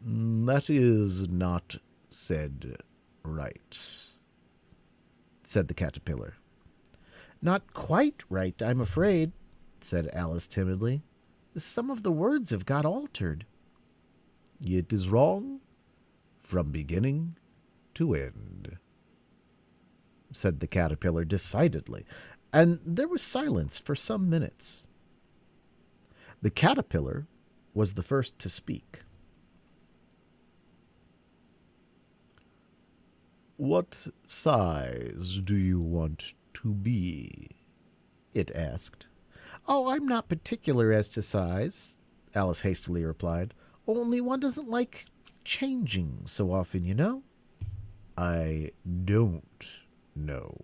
That is not said right, said the caterpillar. Not quite right, I'm afraid, said Alice timidly. Some of the words have got altered. It is wrong from beginning to end, said the caterpillar decidedly, and there was silence for some minutes. The caterpillar was the first to speak. What size do you want to be? It asked. Oh, I'm not particular as to size, Alice hastily replied. Only one doesn't like changing so often, you know. I don't know,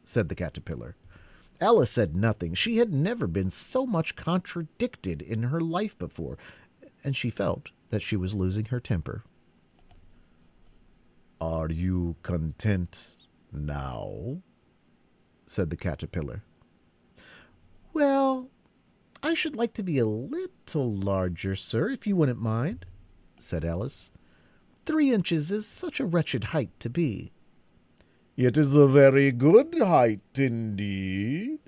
said the caterpillar. Alice said nothing. She had never been so much contradicted in her life before, and she felt that she was losing her temper. "Are you content now?" said the caterpillar. "Well, I should like to be a little larger, sir, if you wouldn't mind," said Alice. 3 inches is such a wretched height to be." "It is a very good height indeed,"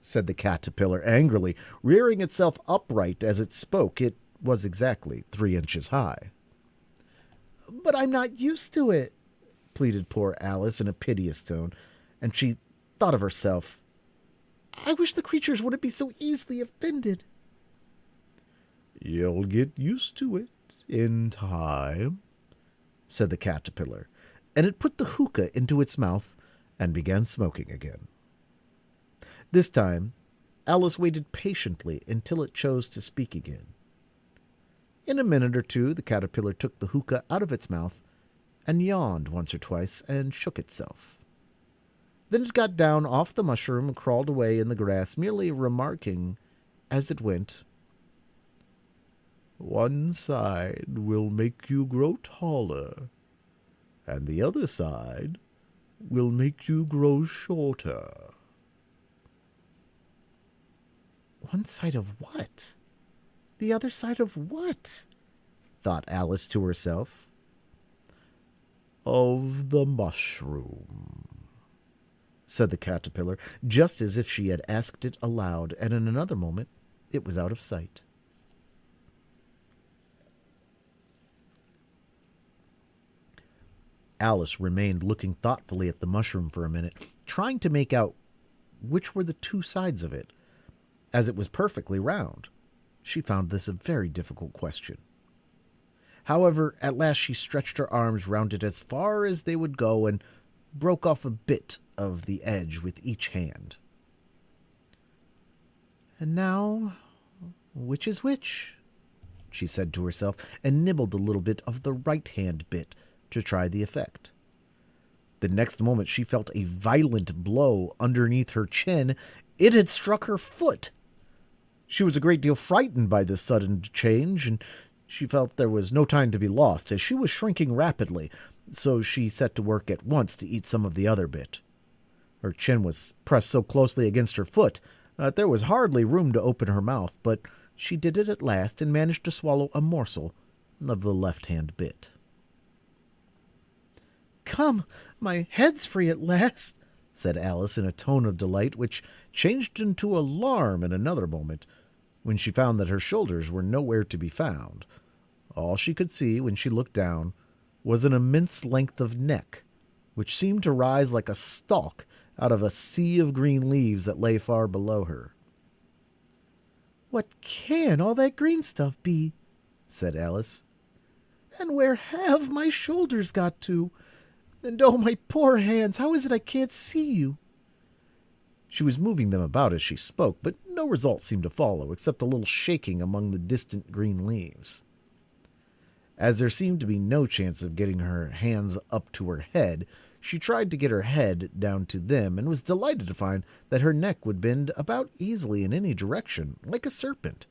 said the caterpillar angrily, rearing itself upright as it spoke. It was exactly 3 inches high. "But I'm not used to it," pleaded poor Alice in a piteous tone, and she thought of herself. "I wish the creatures wouldn't be so easily offended." "You'll get used to it in time," said the caterpillar, and it put the hookah into its mouth and began smoking again. This time, Alice waited patiently until it chose to speak again. In a minute or two, the caterpillar took the hookah out of its mouth and yawned once or twice and shook itself. Then it got down off the mushroom and crawled away in the grass, merely remarking as it went, "One side will make you grow taller, and the other side will make you grow shorter." "One side of what? The other side of what?" thought Alice to herself. "Of the mushroom," said the caterpillar, just as if she had asked it aloud, and in another moment it was out of sight. Alice remained looking thoughtfully at the mushroom for a minute, trying to make out which were the 2 sides of it, as it was perfectly round. She found this a very difficult question. However, at last she stretched her arms round it as far as they would go and broke off a bit of the edge with each hand. "And now, which is which?" she said to herself, and nibbled a little bit of the right-hand bit to try the effect. The next moment she felt a violent blow underneath her chin. It had struck her foot. She was a great deal frightened by this sudden change, and she felt there was no time to be lost, as she was shrinking rapidly, so she set to work at once to eat some of the other bit. Her chin was pressed so closely against her foot that there was hardly room to open her mouth, but she did it at last and managed to swallow a morsel of the left-hand bit. "Come, my head's free at last," said Alice in a tone of delight, which changed into alarm in another moment, when she found that her shoulders were nowhere to be found. All she could see when she looked down was an immense length of neck, which seemed to rise like a stalk out of a sea of green leaves that lay far below her. "What can all that green stuff be?" said Alice. "And where have my shoulders got to? And oh, my poor hands, how is it I can't see you?" She was moving them about as she spoke, but no result seemed to follow, except a little shaking among the distant green leaves. As there seemed to be no chance of getting her hands up to her head, she tried to get her head down to them, and was delighted to find that her neck would bend about easily in any direction, like a serpent.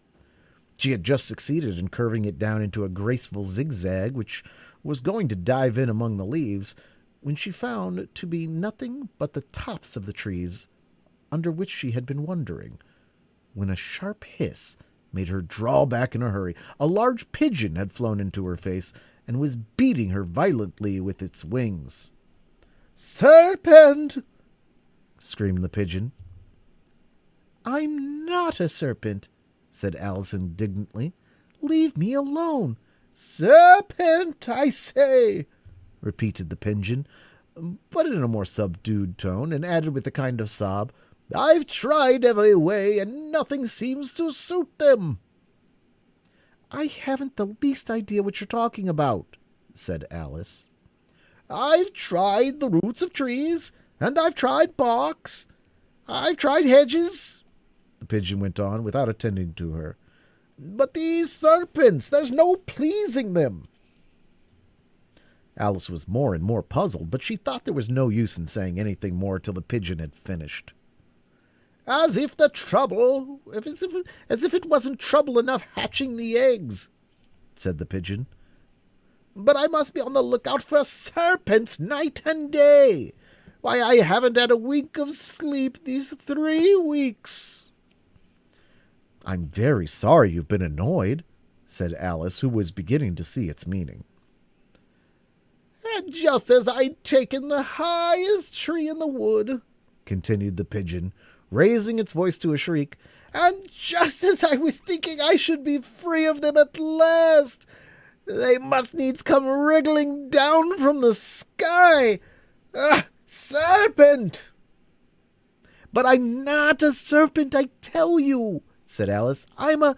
She had just succeeded in curving it down into a graceful zigzag, which was going to dive in among the leaves, when she found to be nothing but the tops of the trees under which she had been wandering, when a sharp hiss made her draw back in a hurry. A large pigeon had flown into her face, and was beating her violently with its wings. "Serpent!" screamed the pigeon. "I'm not a serpent," said Alice indignantly. "Leave me alone." "Serpent, I say!" repeated the pigeon, but in a more subdued tone, and added with a kind of sob, "I've tried every way, and nothing seems to suit them." "I haven't the least idea what you're talking about," said Alice. "I've tried the roots of trees, and I've tried barks. I've tried hedges," the pigeon went on, without attending to her. "But these serpents, there's no pleasing them." Alice was more and more puzzled, but she thought there was no use in saying anything more till the pigeon had finished. "As if the trouble, as if it wasn't trouble enough hatching the eggs," said the pigeon. but I must be on the lookout for serpents night and day. Why, I haven't had a wink of sleep these 3 weeks." "I'm very sorry you've been annoyed," said Alice, who was beginning to see its meaning. "And just as I'd taken the highest tree in the wood," continued the pigeon, raising its voice to a shriek, "and just as I was thinking I should be free of them at last, they must needs come wriggling down from the sky. Ah, serpent!" "But I'm not a serpent, I tell you," said Alice. I'm a...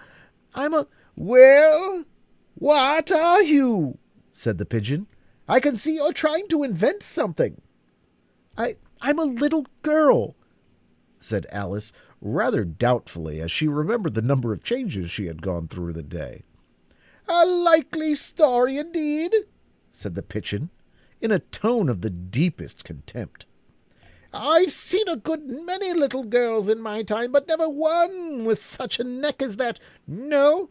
"Well, what are you?" said the pigeon. "I can see you're trying to invent something." I'm a little girl," said Alice, rather doubtfully, as she remembered the number of changes she had gone through the day. "A likely story indeed," said the pigeon, in a tone of the deepest contempt. "I've seen a good many little girls in my time, but never one with such a neck as that. No,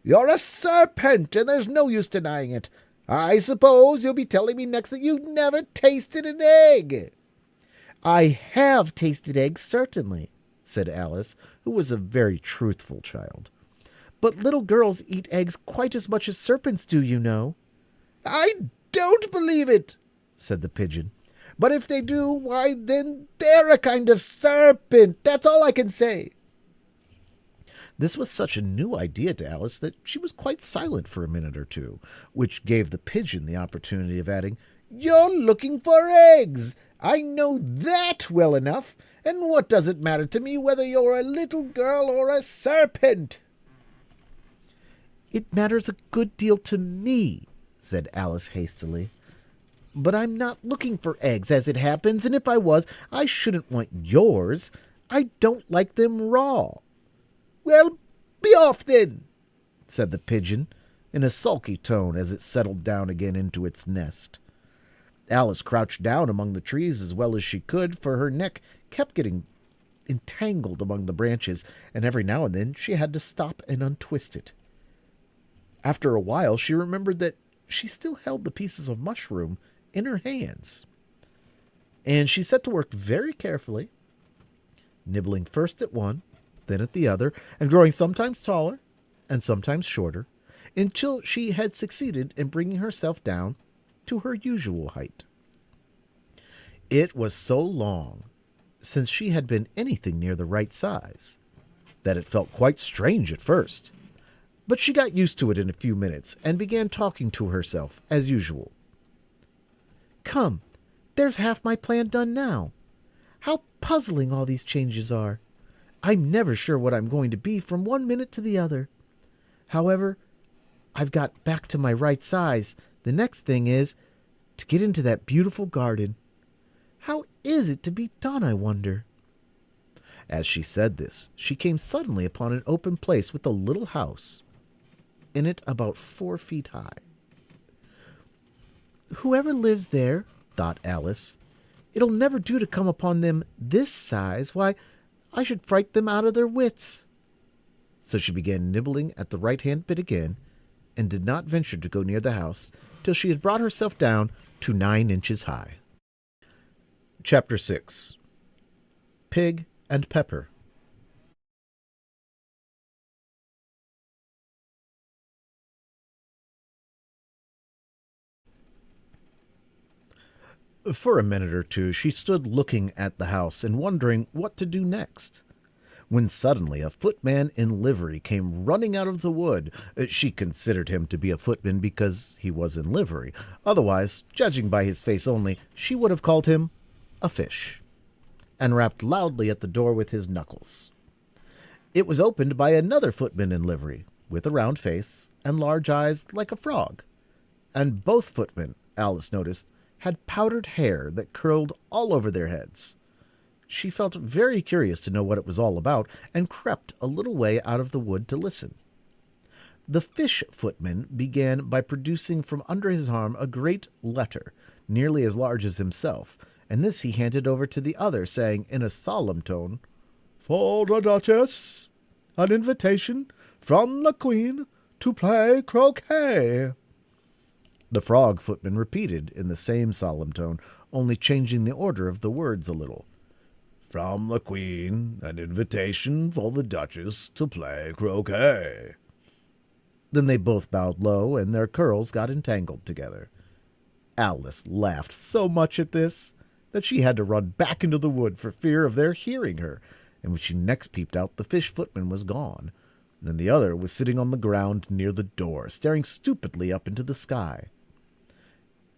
you're a serpent, and there's no use denying it. I suppose you'll be telling me next that you've never tasted an egg." "I have tasted eggs, certainly," said Alice, who was a very truthful child. "But little girls eat eggs quite as much as serpents do, you know." "I don't believe it," said the pigeon. "But if they do, why, then they're a kind of serpent. That's all I can say." This was such a new idea to Alice that she was quite silent for a minute or two, which gave the pigeon the opportunity of adding, "You're looking for eggs. I know that well enough. And what does it matter to me whether you're a little girl or a serpent?" "It matters a good deal to me," said Alice hastily. "But I'm not looking for eggs, as it happens, and if I was, I shouldn't want yours. I don't like them raw." "Well, be off then," said the pigeon, in a sulky tone as it settled down again into its nest. Alice crouched down among the trees as well as she could, for her neck kept getting entangled among the branches, and every now and then she had to stop and untwist it. After a while she remembered that she still held the pieces of mushroom in her hands, and she set to work very carefully, nibbling first at one, then at the other, and growing sometimes taller and sometimes shorter, until she had succeeded in bringing herself down to her usual height. It was so long since she had been anything near the right size that it felt quite strange at first, but she got used to it in a few minutes and began talking to herself as usual. "Come, there's half my plan done now. How puzzling all these changes are. I'm never sure what I'm going to be from one minute to the other. However, I've got back to my right size. The next thing is to get into that beautiful garden. How is it to be done, I wonder?" As she said this, she came suddenly upon an open place with a little house in it about 4 feet high. "Whoever lives there," thought Alice, "it'll never do to come upon them this size. Why, I should fright them out of their wits." So she began nibbling at the right-hand bit again, and did not venture to go near the house till she had brought herself down to 9 inches high. Chapter 6. Pig and Pepper. For a minute or two she stood looking at the house and wondering what to do next, when suddenly a footman in livery came running out of the wood. She considered him to be a footman because he was in livery. Otherwise, judging by his face only, she would have called him a fish, and rapped loudly at the door with his knuckles. It was opened by another footman in livery, with a round face and large eyes like a frog, and both footmen, Alice noticed, had powdered hair that curled all over their heads. She felt very curious to know what it was all about, and crept a little way out of the wood to listen. The fish footman began by producing from under his arm a great letter, nearly as large as himself, and this he handed over to the other, saying in a solemn tone, "For the Duchess, an invitation from the Queen to play croquet." The frog footman repeated in the same solemn tone, only changing the order of the words a little. "From the Queen, an invitation for the Duchess to play croquet." Then they both bowed low, and their curls got entangled together. Alice laughed so much at this that she had to run back into the wood for fear of their hearing her, and when she next peeped out, the fish footman was gone, and the other was sitting on the ground near the door, staring stupidly up into the sky.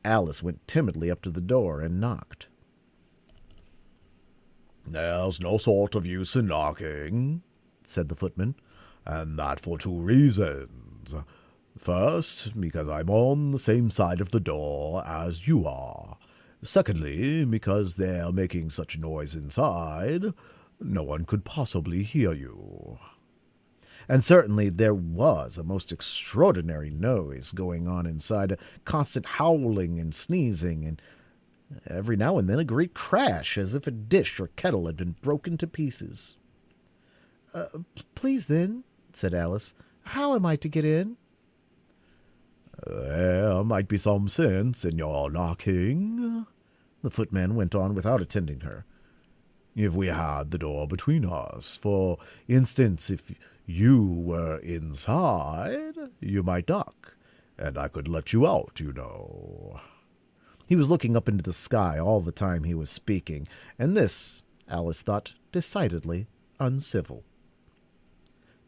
Alice went timidly up to the door and knocked. "There's no sort of use in knocking," said the footman, "and that for two reasons. First, because I'm on the same side of the door as you are. Secondly, because they're making such noise inside, no one could possibly hear you." And certainly there was a most extraordinary noise going on inside, a constant howling and sneezing, and every now and then a great crash, as if a dish or kettle had been broken to pieces. Please, then," said Alice, "how am I to get in?" "There might be some sense in your knocking," the footman went on without attending her, "if we had the door between us. For instance, if you were inside, you might knock, and I could let you out, you know." He was looking up into the sky all the time he was speaking, and this, Alice thought, decidedly uncivil.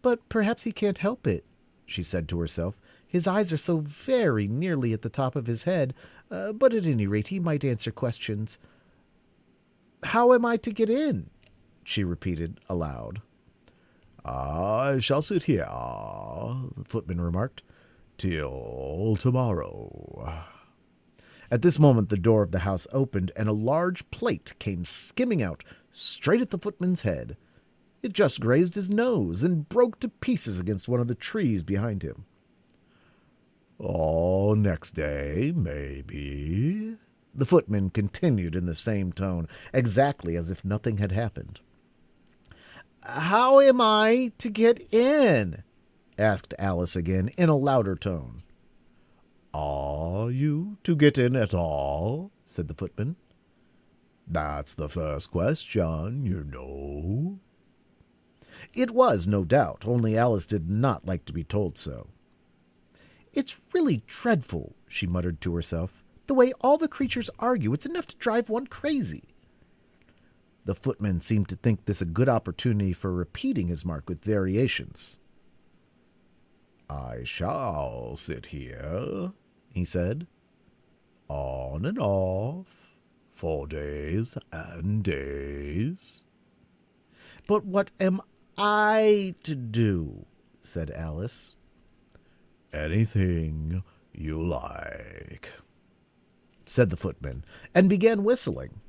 "But perhaps he can't help it," she said to herself. "His eyes are so very nearly at the top of his head, but at any rate he might answer questions. How am I to get in?" she repeated aloud. "I shall sit here," the footman remarked, "till tomorrow." At this moment the door of the house opened, and a large plate came skimming out, straight at the footman's head. It just grazed his nose, and broke to pieces against one of the trees behind him. "Oh, next day, maybe," the footman continued in the same tone, exactly as if nothing had happened. "How am I to get in?" asked Alice again, in a louder tone. "Are you to get in at all?" said the footman. "That's the first question, you know." It was, no doubt, only Alice did not like to be told so. "It's really dreadful," she muttered to herself. "The way all the creatures argue, it's enough to drive one crazy." The footman seemed to think this a good opportunity for repeating his mark with variations. "I shall sit here," he said, "on and off, for days and days." "But what am I to do?" said Alice. "Anything you like," said the footman, and began whistling.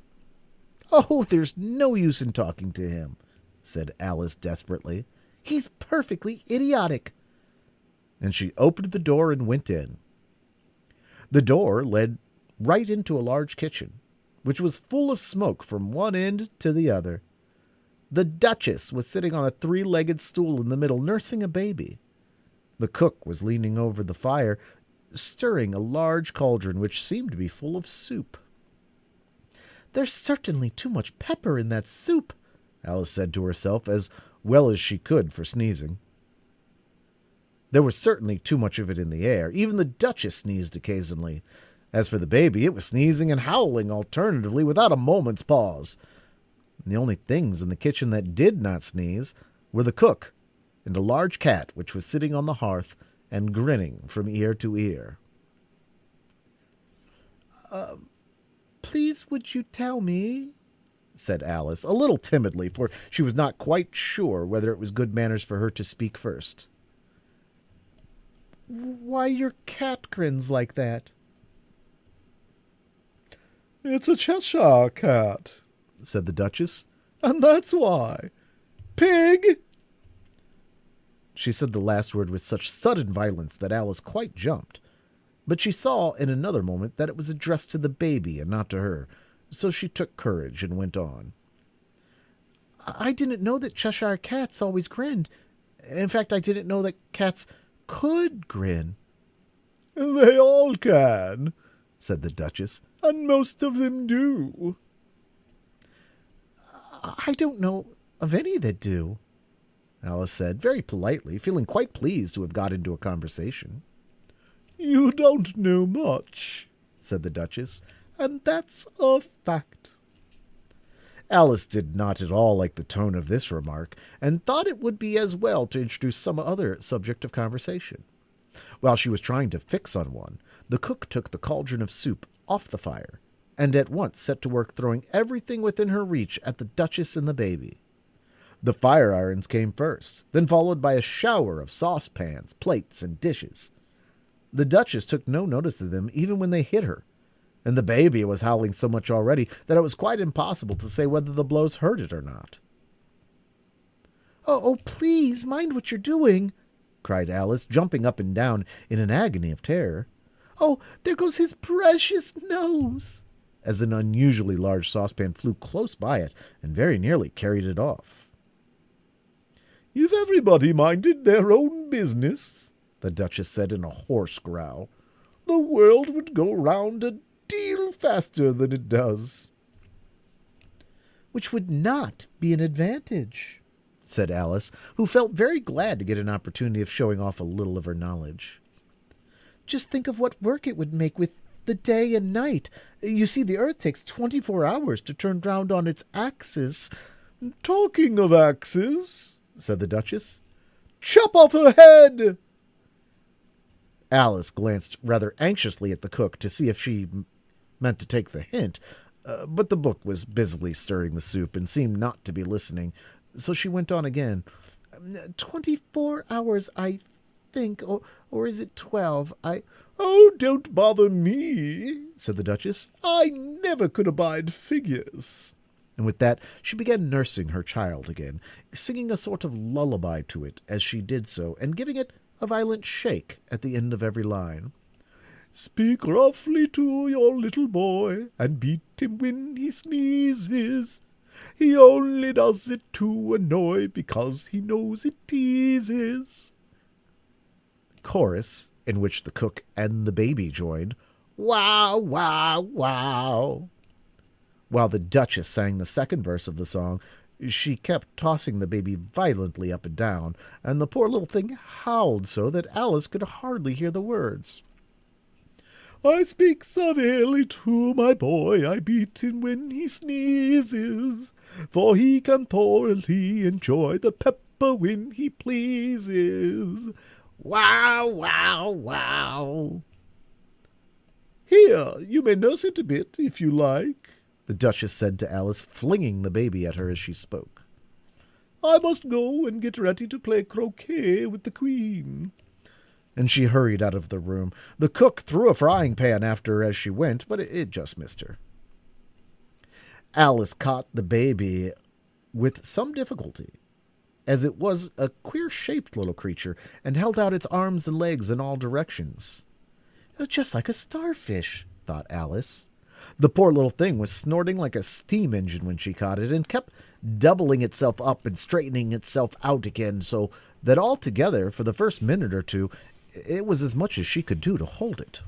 "Oh, there's no use in talking to him," said Alice desperately. "He's perfectly idiotic." And she opened the door and went in. The door led right into a large kitchen, which was full of smoke from one end to the other. The Duchess was sitting on a three-legged stool in the middle, nursing a baby. The cook was leaning over the fire, stirring a large cauldron which seemed to be full of soup. "There's certainly too much pepper in that soup," Alice said to herself, as well as she could for sneezing. There was certainly too much of it in the air. Even the Duchess sneezed occasionally. As for the baby, it was sneezing and howling alternatively without a moment's pause. The only things in the kitchen that did not sneeze were the cook and a large cat which was sitting on the hearth and grinning from ear to ear. "Please would you tell me," said Alice, a little timidly, for she was not quite sure whether it was good manners for her to speak first, "why your cat grins like that?" "It's a Cheshire cat," said the Duchess, "and that's why. Pig!" She said the last word with such sudden violence that Alice quite jumped. But she saw in another moment that it was addressed to the baby and not to her, so she took courage and went on. "I didn't know that Cheshire cats always grinned. In fact, I didn't know that cats could grin." "They all can," said the Duchess, "and most of them do." "I don't know of any that do," Alice said, very politely, feeling quite pleased to have got into a conversation. "You don't know much," said the Duchess, "and that's a fact." Alice did not at all like the tone of this remark, and thought it would be as well to introduce some other subject of conversation. While she was trying to fix on one, the cook took the cauldron of soup off the fire, and at once set to work throwing everything within her reach at the Duchess and the baby. The fire irons came first, then followed by a shower of saucepans, plates, and dishes. The Duchess took no notice of them even when they hit her, and the baby was howling so much already that it was quite impossible to say whether the blows hurt it or not. "Oh, please, mind what you're doing," cried Alice, jumping up and down in an agony of terror. "Oh, there goes his precious nose," as an unusually large saucepan flew close by it and very nearly carried it off. "If everybody minded their own business," the Duchess said in a hoarse growl, "the world would go round a deal faster than it does." "Which would not be an advantage," said Alice, who felt very glad to get an opportunity of showing off a little of her knowledge. "Just think of what work it would make with the day and night. You see, the earth takes 24 hours to turn round on its axis." "Talking of axes," said the Duchess, "chop off her head!" Alice glanced rather anxiously at the cook to see if she meant to take the hint, but the book was busily stirring the soup and seemed not to be listening, so she went on again. 24 hours, I think, or is it 12? "Oh, don't bother me," said the Duchess. "I never could abide figures." And with that, she began nursing her child again, singing a sort of lullaby to it as she did so, and giving it a violent shake at the end of every line. "Speak roughly to your little boy, and beat him when he sneezes. He only does it to annoy, because he knows it teases." Chorus, in which the cook and the baby joined, Wow, wow, wow. While the Duchess sang the second verse of the song, she kept tossing the baby violently up and down, and the poor little thing howled so that Alice could hardly hear the words. "I speak severely to my boy, I beat him when he sneezes, for he can thoroughly enjoy the pepper when he pleases." Wow, wow, wow. "Here, you may nurse it a bit, if you like," the Duchess said to Alice, flinging the baby at her as she spoke. "I must go and get ready to play croquet with the Queen." And she hurried out of the room. The cook threw a frying pan after her as she went, but it just missed her. Alice caught the baby with some difficulty, as it was a queer-shaped little creature, and held out its arms and legs in all directions. "Just like a starfish," thought Alice. The poor little thing was snorting like a steam engine when she caught it, and kept doubling itself up and straightening itself out again, so that altogether, for the first minute or two, it was as much as she could do to hold it.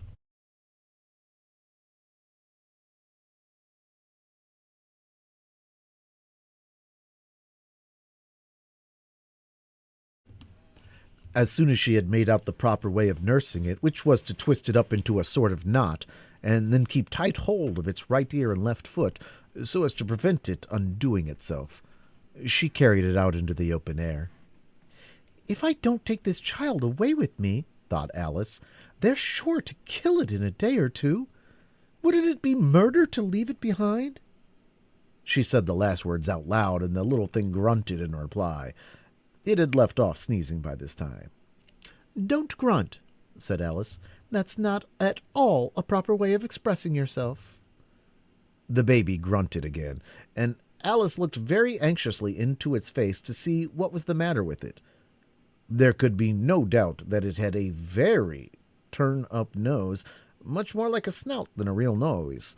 As soon as she had made out the proper way of nursing it, which was to twist it up into a sort of knot, and then keep tight hold of its right ear and left foot, so as to prevent it undoing itself, she carried it out into the open air. "If I don't take this child away with me," thought Alice, "they're sure to kill it in a day or two. Wouldn't it be murder to leave it behind?" She said the last words out loud, and the little thing grunted in reply. It had left off sneezing by this time. "Don't grunt," said Alice. "That's not at all a proper way of expressing yourself." The baby grunted again, and Alice looked very anxiously into its face to see what was the matter with it. There could be no doubt that it had a very turn-up nose, much more like a snout than a real nose.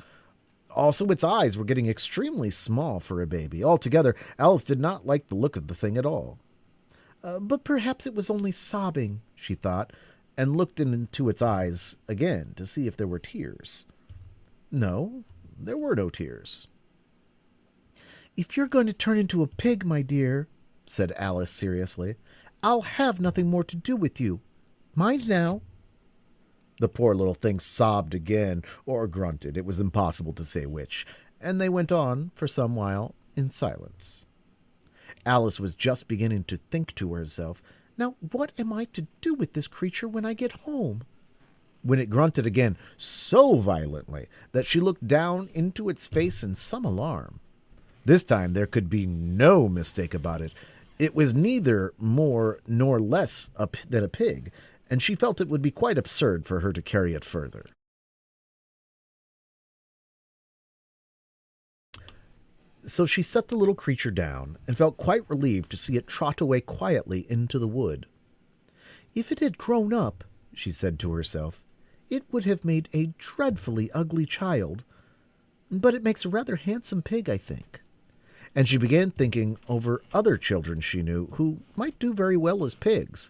Also, its eyes were getting extremely small for a baby. Altogether, Alice did not like the look of the thing at all. But perhaps it was only sobbing, she thought, and looked into its eyes again to see if there were tears. No, there were no tears. "If you're going to turn into a pig, my dear," said Alice seriously, "I'll have nothing more to do with you. Mind now." The poor little thing sobbed again, or grunted, it was impossible to say which, and they went on for some while in silence. Alice was just beginning to think to herself, "Now what am I to do with this creature when I get home?" when it grunted again so violently that she looked down into its face in some alarm. This time there could be no mistake about it. It was neither more nor less than a pig, and she felt it would be quite absurd for her to carry it further. So she set the little creature down and felt quite relieved to see it trot away quietly into the wood. "If it had grown up," she said to herself, "it would have made a dreadfully ugly child, but it makes a rather handsome pig, I think." And she began thinking over other children she knew who might do very well as pigs,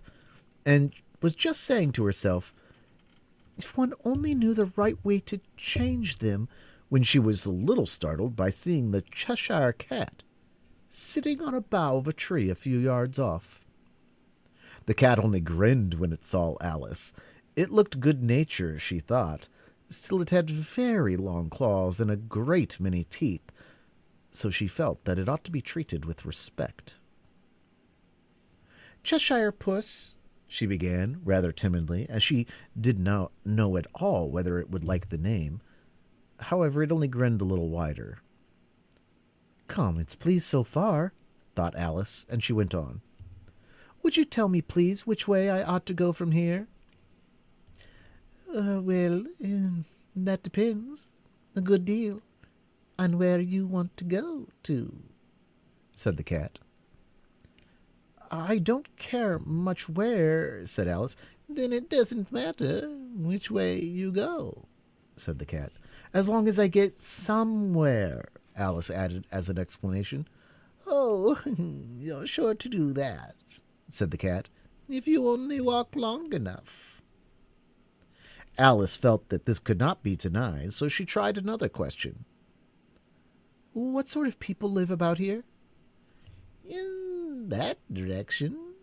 and was just saying to herself, "If one only knew the right way to change them," when she was a little startled by seeing the Cheshire Cat sitting on a bough of a tree a few yards off. The cat only grinned when it saw Alice. It looked good-natured, she thought. Still, it had very long claws and a great many teeth, so she felt that it ought to be treated with respect. "Cheshire Puss," she began, rather timidly, as she did not know at all whether it would like the name. However, it only grinned a little wider. "Come, it's pleased so far," thought Alice, and she went on. "Would you tell me, please, which way I ought to go from here?" Well, that depends a good deal on where you want to go to," said the cat. "I don't care much where," said Alice. "Then it doesn't matter which way you go," said the cat. "As long as I get somewhere," Alice added as an explanation. "Oh, you're sure to do that," said the cat, "if you only walk long enough." Alice felt that this could not be denied, so she tried another question. "What sort of people live about here?" "In that direction,"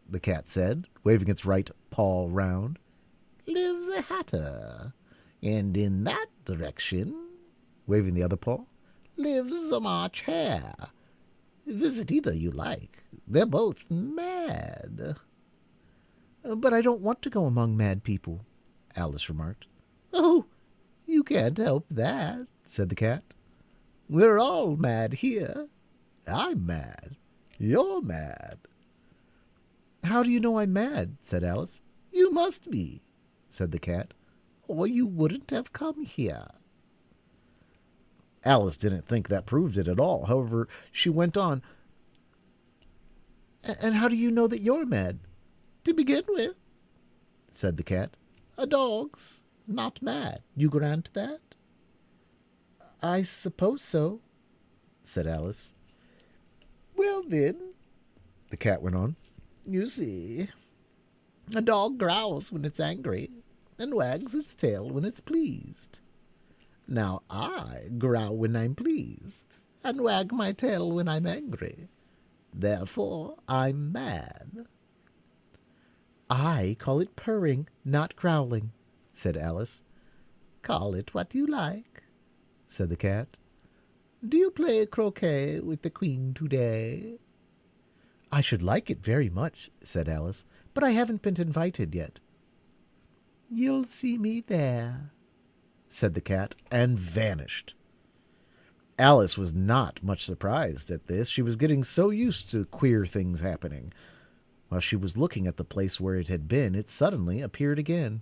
the cat said, waving its right paw round, "lives a hatter, and in that direction," waving the other paw, "lives a March Hare. Visit either you like. They're both mad." "But I don't want to go among mad people," Alice remarked. "Oh, you can't help that," said the cat. "We're all mad here. I'm mad. You're mad." "How do you know I'm mad?" said Alice. "You must be," said the cat, "or you wouldn't have come here." Alice didn't think that proved it at all. However, she went on. "And how do you know that you're mad?" "To begin with," said the cat, "a dog's not mad. You grant that?" "I suppose so," said Alice. "Well, then," the cat went on, "you see, a dog growls when it's angry and wags its tail when it's pleased. Now, I growl when I'm pleased and wag my tail when I'm angry. Therefore, I'm mad." "I call it purring, not growling," said Alice. "Call it what you like," said the cat. "Do you play croquet with the queen today?" "I should like it very much," said Alice, "but I haven't been invited yet." "You'll see me there," said the cat, and vanished. Alice was not much surprised at this. She was getting so used to queer things happening. While she was looking at the place where it had been, it suddenly appeared again.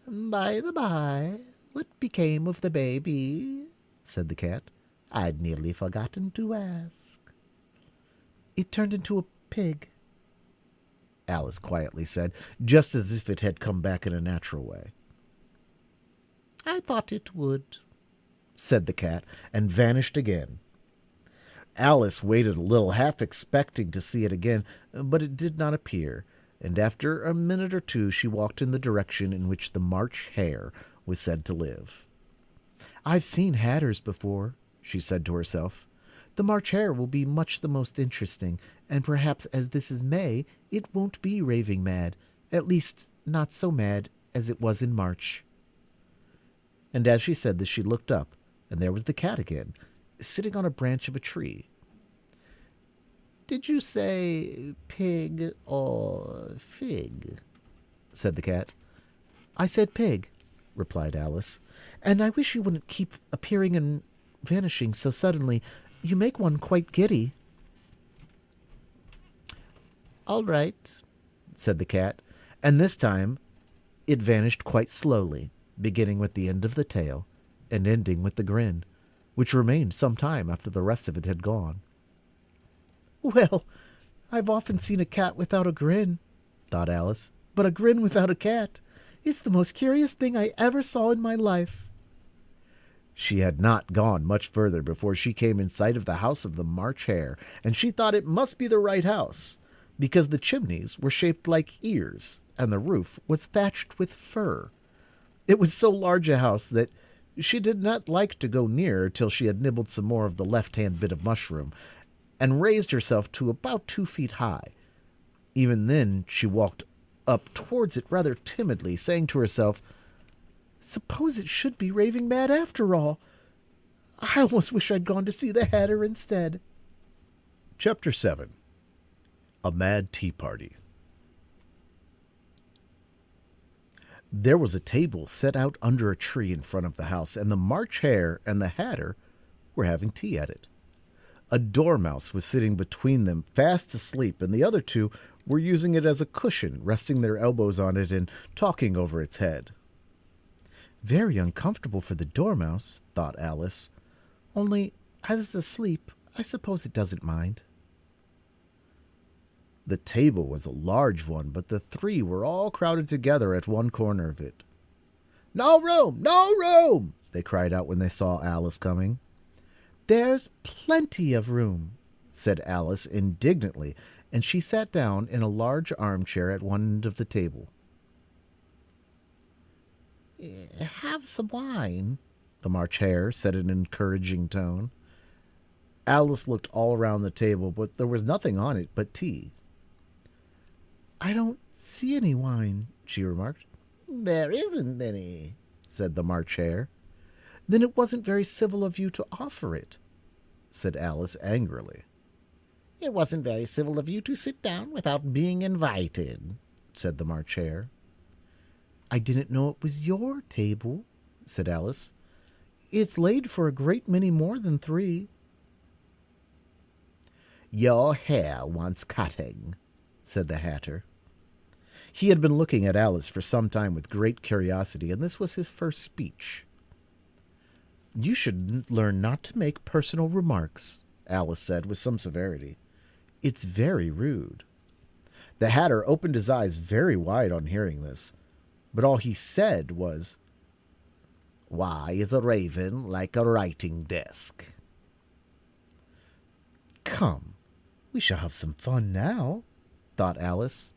"By the by, what became of the baby?" said the cat. "I'd nearly forgotten to ask." "It turned into a pig," Alice quietly said, just as if it had come back in a natural way. "I thought it would," said the cat, and vanished again. Alice waited a little, half expecting to see it again, but it did not appear, and after a minute or two she walked in the direction in which the March Hare was said to live. "I've seen hatters before," she said to herself. "The March Hare will be much the most interesting, and perhaps as this is May, it won't be raving mad, at least not so mad as it was in March." And as she said this, she looked up, and there was the cat again, sitting on a branch of a tree. "Did you say pig or fig?" said the cat. "I said pig," replied Alice, "and I wish you wouldn't keep appearing and vanishing so suddenly. You make one quite giddy." "All right," said the cat, and this time it vanished quite slowly, beginning with the end of the tail and ending with the grin, which remained some time after the rest of it had gone. "Well, I've often seen a cat without a grin," thought Alice, "but a grin without a cat is the most curious thing I ever saw in my life." She had not gone much further before she came in sight of the house of the March Hare, and she thought it must be the right house, because the chimneys were shaped like ears, and the roof was thatched with fur. It was so large a house that she did not like to go near till she had nibbled some more of the left-hand bit of mushroom, and raised herself to about 2 feet high. Even then she walked up towards it rather timidly, saying to herself, "Suppose it should be raving mad after all. I almost wish I'd gone to see the Hatter instead." Chapter 7. A Mad Tea Party. There was a table set out under a tree in front of the house, and the March Hare and the Hatter were having tea at it. A dormouse was sitting between them, fast asleep, and the other two were using it as a cushion, resting their elbows on it and talking over its head. "Very uncomfortable for the dormouse," thought Alice. "Only, as it's asleep, I suppose it doesn't mind." The table was a large one, but the three were all crowded together at one corner of it. "No room! No room!" they cried out when they saw Alice coming. "There's plenty of room," said Alice indignantly, and she sat down in a large armchair at one end of the table. "Have some wine," the March Hare said in an encouraging tone. Alice looked all around the table, but there was nothing on it but tea. "I don't see any wine," she remarked. "There isn't any," said the March Hare. "Then it wasn't very civil of you to offer it," said Alice angrily. "It wasn't very civil of you to sit down without being invited," said the March Hare. "I didn't know it was your table," said Alice. "It's laid for a great many more than 3. "Your hair wants cutting," said the Hatter. He had been looking at Alice for some time with great curiosity, and this was his first speech. "You should learn not to make personal remarks," Alice said with some severity. "It's very rude." The Hatter opened his eyes very wide on hearing this, but all he said was, "Why is a raven like a writing desk?" "Come, we shall have some fun now," thought Alice.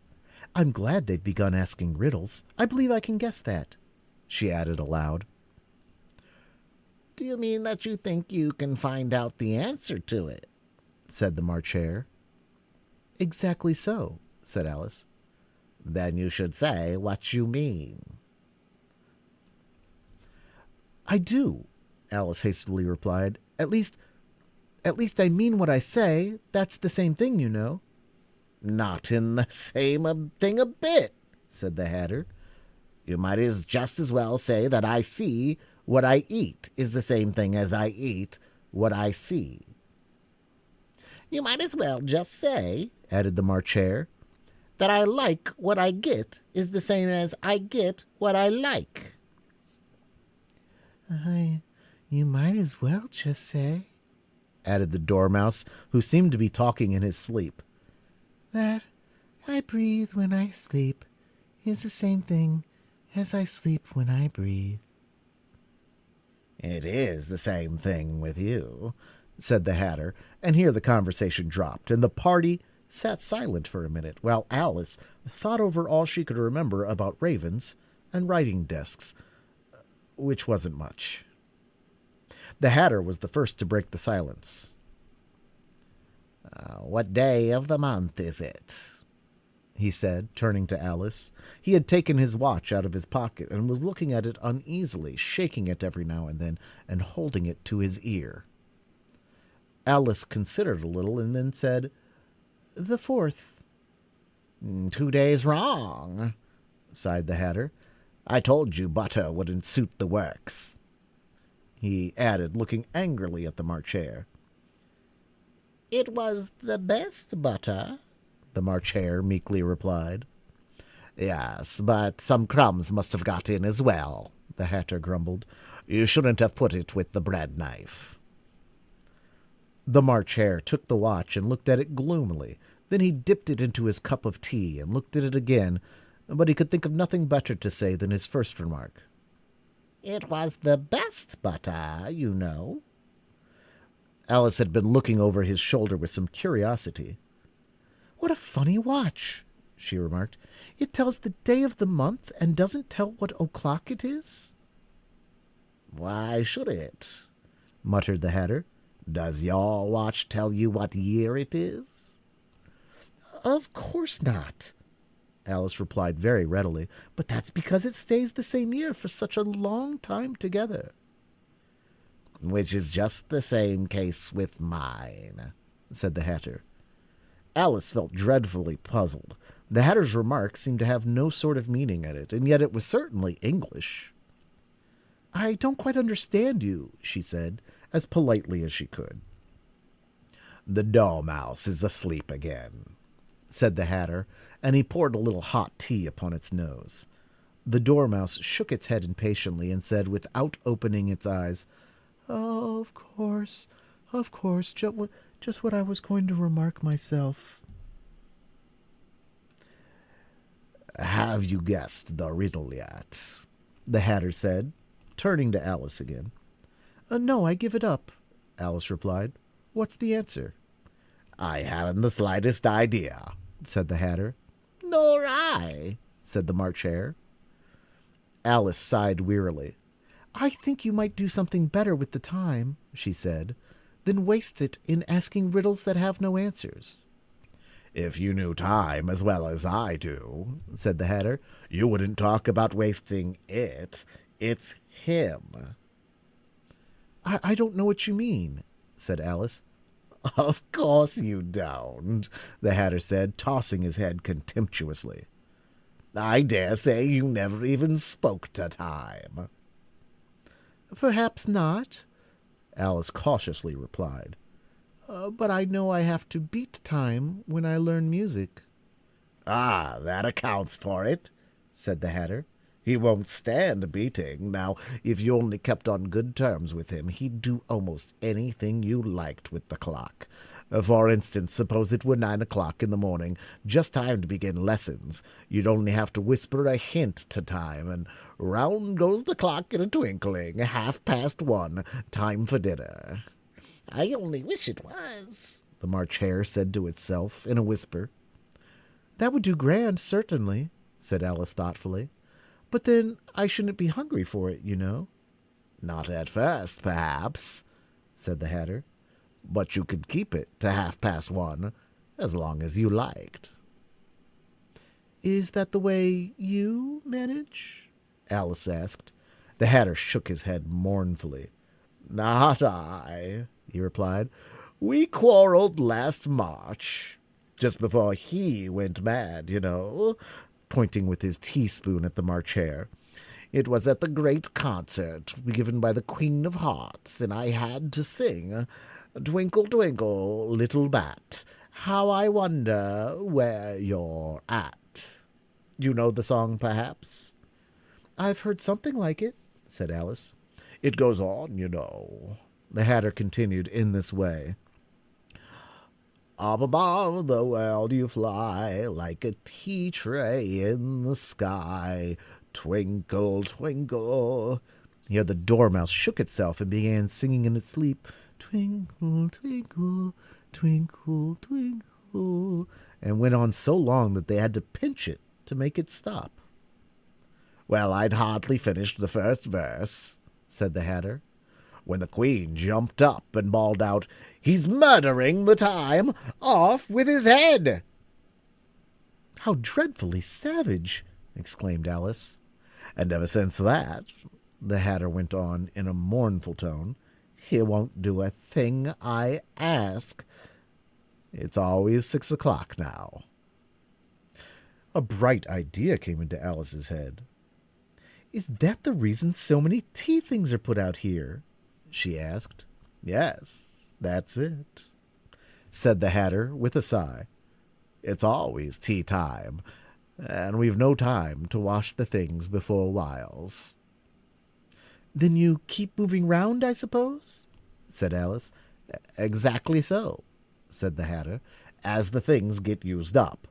"I'm glad they've begun asking riddles. I believe I can guess that," she added aloud. "Do you mean that you think you can find out the answer to it?" said the March Hare. "Exactly so," said Alice. "Then you should say what you mean." "I do," Alice hastily replied. At least I mean what I say. That's the same thing, you know." "Not in the same thing a bit," said the Hatter. "You might just as well say that I see what I eat is the same thing as I eat what I see." "You might as well just say," added the March Hare, "that I like what I get is the same as I get what I like." "You might as well just say," added the Dormouse, who seemed to be talking in his sleep, "that I breathe when I sleep is the same thing as I sleep when I breathe." "It is the same thing with you," said the Hatter, and here the conversation dropped, and the party sat silent for a minute while Alice thought over all she could remember about ravens and writing desks, which wasn't much. The Hatter was the first to break the silence. What day of the month is it? He said, turning to Alice. He had taken his watch out of his pocket and was looking at it uneasily, shaking it every now and then and holding it to his ear. Alice considered a little and then said, "The 4th. 2 days wrong," sighed the Hatter. "I told you butter wouldn't suit the works," he added, looking angrily at the March Hare. "It was the best butter," the March Hare meekly replied. "Yes, but some crumbs must have got in as well," the Hatter grumbled. "You shouldn't have put it with the bread knife." The March Hare took the watch and looked at it gloomily. Then he dipped it into his cup of tea and looked at it again, but he could think of nothing better to say than his first remark. "It was the best butter, you know." Alice had been looking over his shoulder with some curiosity. "What a funny watch," she remarked. "It tells the day of the month and doesn't tell what o'clock it is." "Why should it?" muttered the Hatter. "Does your watch tell you what year it is?" "Of course not," Alice replied very readily, "but that's because it stays the same year for such a long time together." "Which is just the same case with mine," said the Hatter. Alice felt dreadfully puzzled. The Hatter's remark seemed to have no sort of meaning in it, and yet it was certainly English. "I don't quite understand you," she said, as politely as she could. "The dormouse is asleep again," said the Hatter, and he poured a little hot tea upon its nose. The dormouse shook its head impatiently and said, without opening its eyes, "Oh, of course, just what I was going to remark myself." "Have you guessed the riddle yet?" the Hatter said, turning to Alice again. No, I give it up," Alice replied. "What's the answer?" "I haven't the slightest idea," said the Hatter. "Nor I," said the March Hare. Alice sighed wearily. "I think you might do something better with the time," she said, "than waste it in asking riddles that have no answers." "If you knew time as well as I do," said the Hatter, "you wouldn't talk about wasting it. It's him." I don't know what you mean," said Alice. "Of course you don't," the Hatter said, tossing his head contemptuously. "I dare say you never even spoke to time." "Perhaps not," Alice cautiously replied. "But I know I have to beat time when I learn music." "Ah, that accounts for it," said the Hatter. "He won't stand beating. Now, if you only kept on good terms with him, he'd do almost anything you liked with the clock. For instance, suppose it were 9 o'clock in the morning, just time to begin lessons. You'd only have to whisper a hint to time, and round goes the clock in a twinkling. 1:30, time for dinner." "I only wish it was," the March Hare said to itself in a whisper. "That would do grand, certainly," said Alice thoughtfully. "But then I shouldn't be hungry for it, you know." "Not at first, perhaps," said the Hatter. "But you could keep it to 1:30, as long as you liked." "Is that the way you manage?" Alice asked. The Hatter shook his head mournfully. "Not I," he replied. "We quarreled last March, just before he went mad, you know," pointing with his teaspoon at the March Hare. "It was at the great concert given by the Queen of Hearts, and I had to sing, 'Twinkle, twinkle, little bat, how I wonder where you're at.' You know the song, perhaps?" "I've heard something like it," said Alice. "It goes on, you know," the Hatter continued in this way. "Up above the world you fly, like a tea tray in the sky. Twinkle, twinkle." Here the dormouse shook itself and began singing in its sleep, "Twinkle, twinkle, twinkle, twinkle." and went on so long that they had to pinch it to make it stop. Well, I'd hardly finished the first verse, said the Hatter, when the Queen jumped up and bawled out, "He's murdering the time! Off with his head!" "How dreadfully savage!" exclaimed Alice. "And ever since that," the Hatter went on in a mournful tone, "he won't do a thing I ask. It's always 6 o'clock now." A bright idea came into Alice's head. "Is that the reason so many tea things are put out here?" she asked. "Yes, that's it," said the Hatter with a sigh. "It's always tea time, and we've no time to wash the things before whiles." "Then you keep moving round, I suppose?" said Alice. "Exactly so," said the Hatter, "as the things get used up."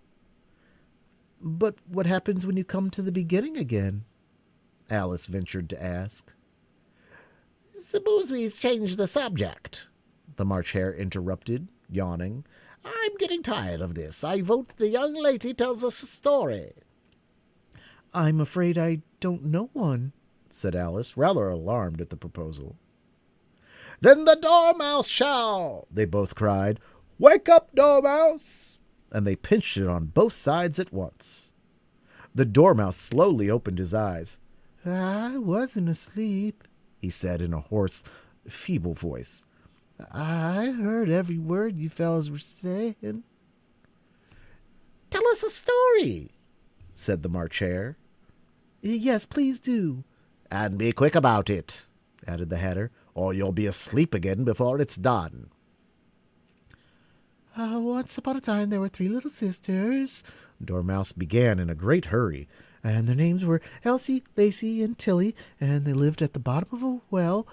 "But what happens when you come to the beginning again?" Alice ventured to ask. "Suppose we change the subject," the March Hare interrupted, yawning. "I'm getting tired of this. I vote the young lady tells us a story." "I'm afraid I don't know one," said Alice, rather alarmed at the proposal. "Then the Dormouse shall!" they both cried. "Wake up, Dormouse!" And they pinched it on both sides at once. The Dormouse slowly opened his eyes. "I wasn't asleep," he said in a hoarse, feeble voice. "I heard every word you fellows were saying." "Tell us a story," said the March Hare. "Yes, please do." "And be quick about it," added the Hatter, "or you'll be asleep again before it's done." Once upon a time there were 3 little sisters, Dormouse began in a great hurry, and their names were Elsie, Lacie, and Tilly, and they lived at the bottom of a well.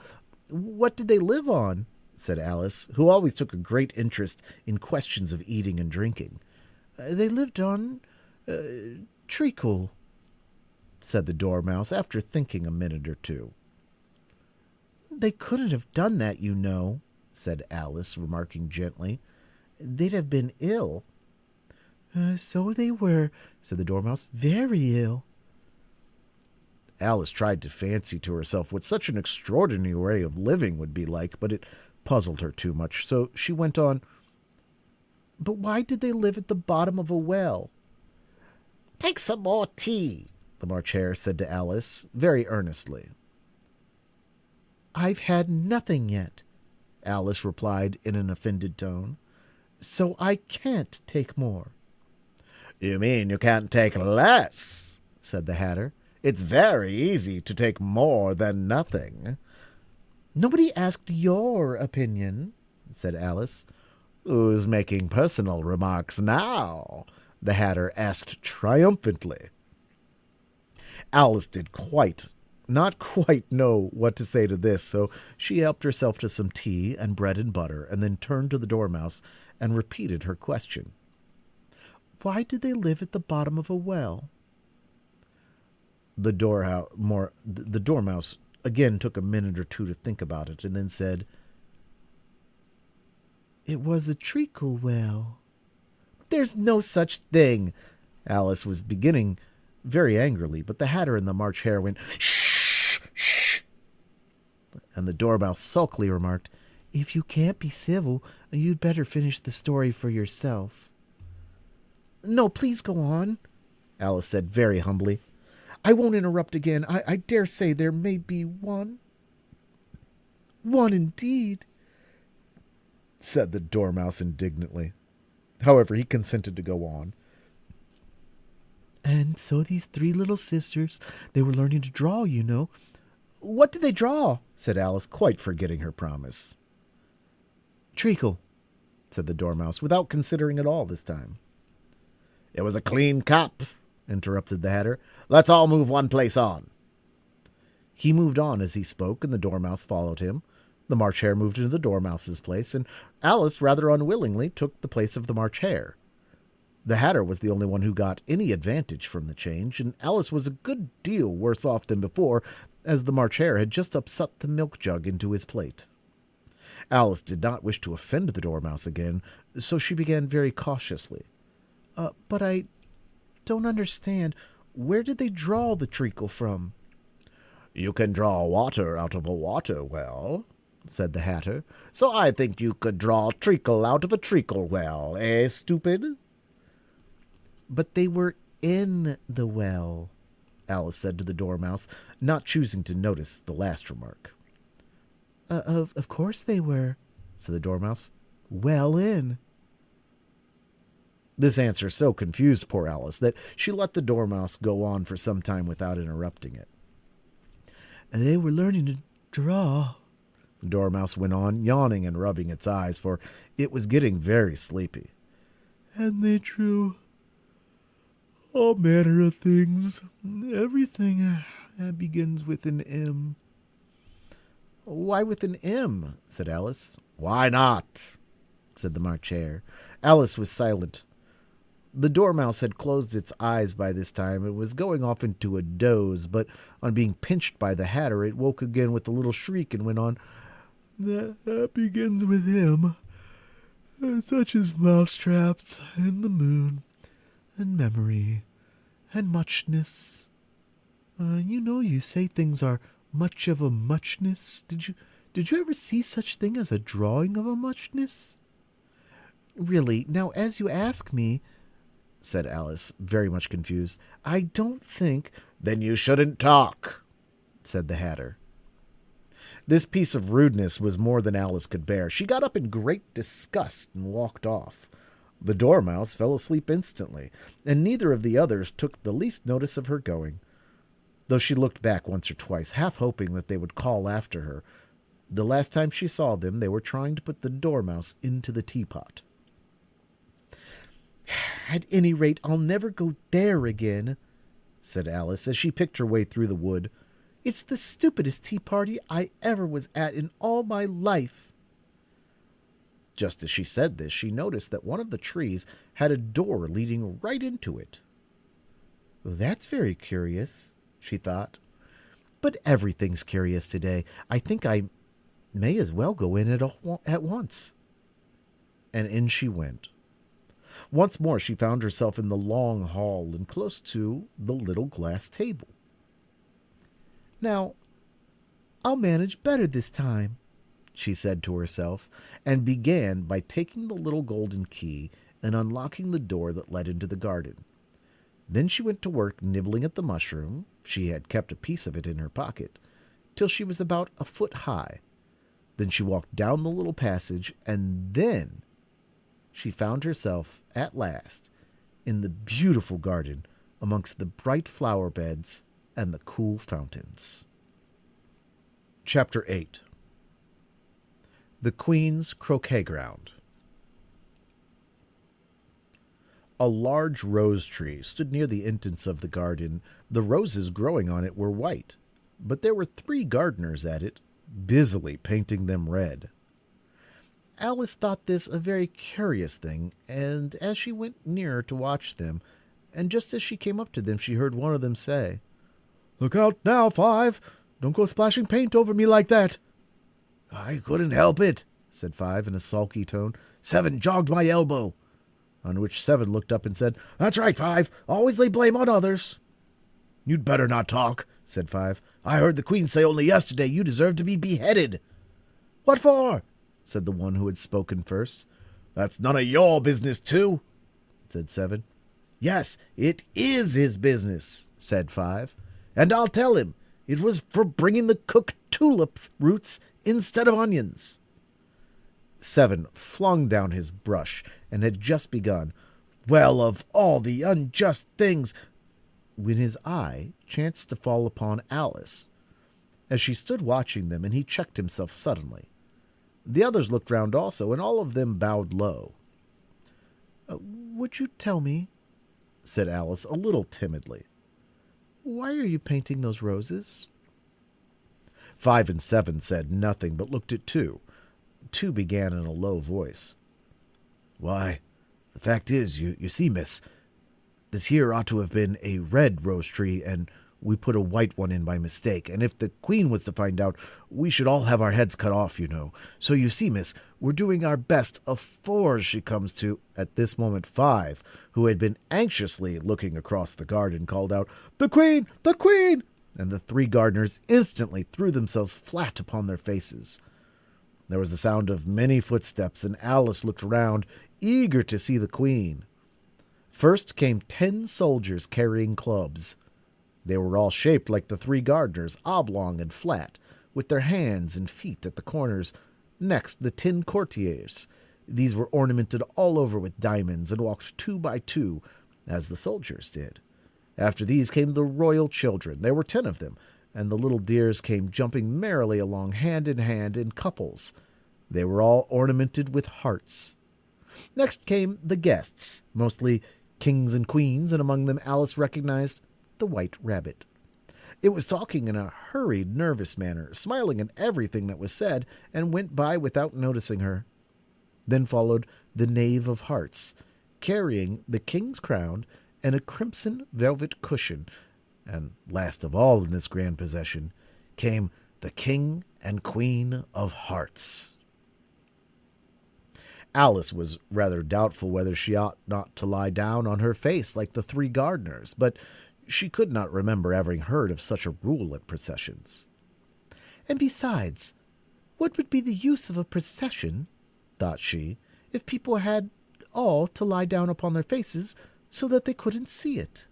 "What did they live on?" said Alice, who always took a great interest in questions of eating and drinking. "They lived on treacle," said the Dormouse, after thinking a minute or two. "They couldn't have done that, you know," said Alice, remarking gently. "They'd have been ill." "So they were," said the Dormouse, "very ill." Alice tried to fancy to herself what such an extraordinary way of living would be like, but it puzzled her too much, so she went on. "But why did they live at the bottom of a well?" "Take some more tea," the March Hare said to Alice, very earnestly. "I've had nothing yet," Alice replied in an offended tone, "so I can't take more." "You mean you can't take less?" said the Hatter. "It's very easy to take more than nothing." "Nobody asked your opinion," said Alice. "Who's making personal remarks now?" the Hatter asked triumphantly. Alice did not quite know what to say to this, so she helped herself to some tea and bread and butter, and then turned to the Dormouse and repeated her question. "Why did they live at the bottom of a well?" The Dormouse again took a minute or two to think about it, and then said, "It was a treacle well." "There's no such thing," Alice was beginning very angrily, but the Hatter and the March Hare went, "Shh, shh," and the Dormouse sulkily remarked, "If you can't be civil, you'd better finish the story for yourself." "No, please go on," Alice said very humbly. "I won't interrupt again. I dare say there may be one." "One indeed," said the Dormouse indignantly. However, he consented to go on. "And so these 3 little sisters, they were learning to draw, you know." "What did they draw?" said Alice, quite forgetting her promise. "Treacle," said the Dormouse, without considering at all this time. "It was a clean cup," interrupted the Hatter. "Let's all move one place on." He moved on as he spoke, and the Dormouse followed him. The March Hare moved into the Dormouse's place, and Alice, rather unwillingly, took the place of the March Hare. The Hatter was the only one who got any advantage from the change, and Alice was a good deal worse off than before, as the March Hare had just upset the milk jug into his plate. Alice did not wish to offend the Dormouse again, so she began very cautiously. But I don't understand. Where did they draw the treacle from?" "You can draw water out of a water well," said the Hatter. "So I think you could draw treacle out of a treacle well, eh, stupid?" "But they were in the well," Alice said to the Dormouse, not choosing to notice the last remark. Of course they were," said the Dormouse. "Well in." This answer so confused poor Alice that she let the Dormouse go on for some time without interrupting it. "They were learning to draw," the Dormouse went on, yawning and rubbing its eyes, for it was getting very sleepy. "And they drew all manner of things. Everything begins with an M." "Why with an M?" said Alice. "Why not?" said the March Hare. Alice was silent. The Dormouse had closed its eyes by this time and was going off into a doze, but on being pinched by the Hatter, it woke again with a little shriek and went on, That begins with M, such as mousetraps, and the moon, and memory, and muchness. You say things are much of a muchness. Did you ever see such thing as a drawing of a muchness?" "Really, now as you ask me," said Alice, very much confused, "I don't think—" "Then you shouldn't talk," said the Hatter. This piece of rudeness was more than Alice could bear. She got up in great disgust and walked off. The Dormouse fell asleep instantly, and neither of the others took the least notice of her going, though she looked back once or twice, half hoping that they would call after her. The last time she saw them, they were trying to put the Dormouse into the teapot. "At any rate, I'll never go there again," said Alice, as she picked her way through the wood. "It's the stupidest tea party I ever was at in all my life." Just as she said this, she noticed that one of the trees had a door leading right into it. "That's very curious," she thought. "But everything's curious today. I think I may as well go in at once." And in she went. Once more she found herself in the long hall and close to the little glass table. "Now, I'll manage better this time," she said to herself, and began by taking the little golden key and unlocking the door that led into the garden. Then she went to work nibbling at the mushroom — she had kept a piece of it in her pocket — till she was about a foot high. Then she walked down the little passage, and then she found herself, at last, in the beautiful garden amongst the bright flower beds and the cool fountains. Chapter 8. The Queen's Croquet-Ground. A large rose tree stood near the entrance of the garden. The roses growing on it were white, but there were 3 gardeners at it, busily painting them red. Alice thought this a very curious thing, and as she went nearer to watch them, and just as she came up to them, she heard one of them say, "Look out now, Five! Don't go splashing paint over me like that." "I couldn't help it," said Five in a sulky tone. "Seven jogged my elbow." On which Seven looked up and said, "That's right, Five. Always lay blame on others." "You'd better not talk," said Five. "I heard the Queen say only yesterday you deserve to be beheaded." "What for?" said the one who had spoken first. "That's none of your business, too," said Seven. "Yes, it is his business," said Five. "And I'll tell him. It was for bringing the cooked tulips roots instead of onions." Seven flung down his brush and had just begun, "Well, of all the unjust things," when his eye chanced to fall upon Alice, as she stood watching them, and he checked himself suddenly. The others looked round also, and all of them bowed low. "Would you tell me," said Alice a little timidly, "why are you painting those roses?" 5 and 7 said nothing, but looked at 2. 2 began in a low voice. "Why, the fact is, you see, miss, this here ought to have been a red rose tree, and We put a white one in by mistake, and if the Queen was to find out, we should all have our heads cut off, you know. So you see, miss, we're doing our best afore she comes to—" At this moment 5, who had been anxiously looking across the garden, called out, "The Queen! The Queen!" And the 3 gardeners instantly threw themselves flat upon their faces. There was the sound of many footsteps, and Alice looked round, eager to see the Queen. First came 10 soldiers carrying clubs. They were all shaped like the 3 gardeners, oblong and flat, with their hands and feet at the corners. Next, the 10 courtiers. These were ornamented all over with diamonds and walked 2 by 2, as the soldiers did. After these came the royal children. There were 10 of them, and the little dears came jumping merrily along hand in couples. They were all ornamented with hearts. Next came the guests, mostly kings and queens, and among them Alice recognized the White Rabbit. It was talking in a hurried, nervous manner, smiling at everything that was said, and went by without noticing her. Then followed the Knave of Hearts, carrying the king's crown and a crimson velvet cushion, and last of all in this grand procession came the King and Queen of Hearts. Alice was rather doubtful whether she ought not to lie down on her face like the 3 gardeners, but she could not remember having heard of such a rule at processions. And besides, what would be the use of a procession, thought she, if people had all to lie down upon their faces so that they couldn't see it?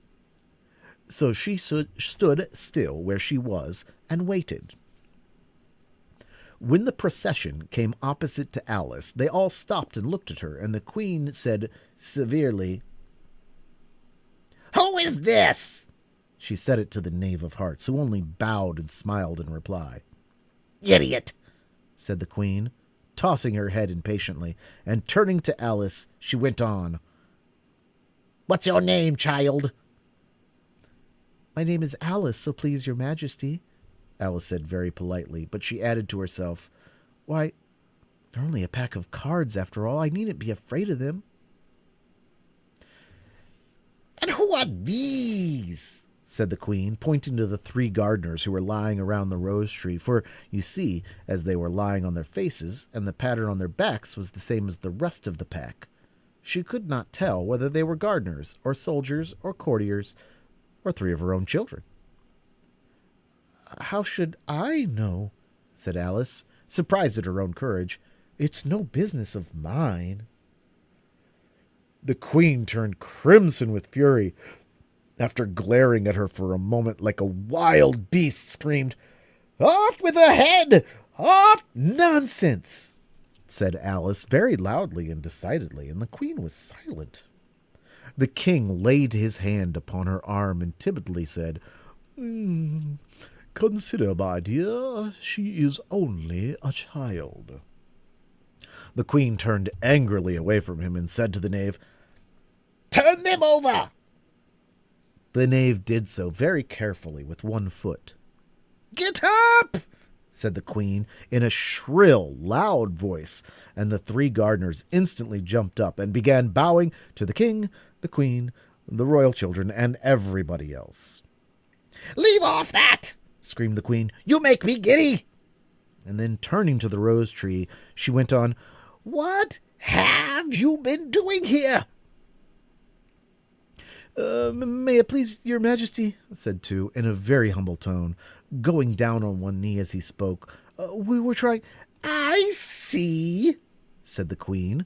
So she stood still where she was and waited. When the procession came opposite to Alice, they all stopped and looked at her, and the Queen said severely, "Who is this?" She said it to the Knave of Hearts, who only bowed and smiled in reply. "Idiot," said the Queen, tossing her head impatiently, and turning to Alice, she went on, "What's your name, child?" "My name is Alice, so please your majesty," Alice said very politely, but she added to herself, "Why, they're only a pack of cards after all. I needn't be afraid of them." "And who are these?" said the Queen, pointing to the 3 gardeners who were lying around the rose tree, for, you see, as they were lying on their faces, and the pattern on their backs was the same as the rest of the pack, she could not tell whether they were gardeners, or soldiers, or courtiers, or 3 of her own children. "How should I know?" said Alice, surprised at her own courage. "It's no business of mine." The Queen turned crimson with fury. After glaring at her for a moment like a wild beast, screamed, "Off with the head! Off!" "Nonsense!" said Alice very loudly and decidedly, and the Queen was silent. The King laid his hand upon her arm and timidly said, "Consider, my dear, she is only a child." The Queen turned angrily away from him and said to the Knave, "Turn them over!" The Knave did so very carefully with one foot. "Get up!" said the Queen in a shrill, loud voice, and the 3 gardeners instantly jumped up and began bowing to the King, the Queen, the royal children, and everybody else. "Leave off that!" screamed the Queen. "You make me giddy!" And then, turning to the rose tree, she went on, "What have you been doing here?" May it please your majesty," said 2, in a very humble tone, going down on one knee as he spoke. "We were trying—" "I see," said the Queen,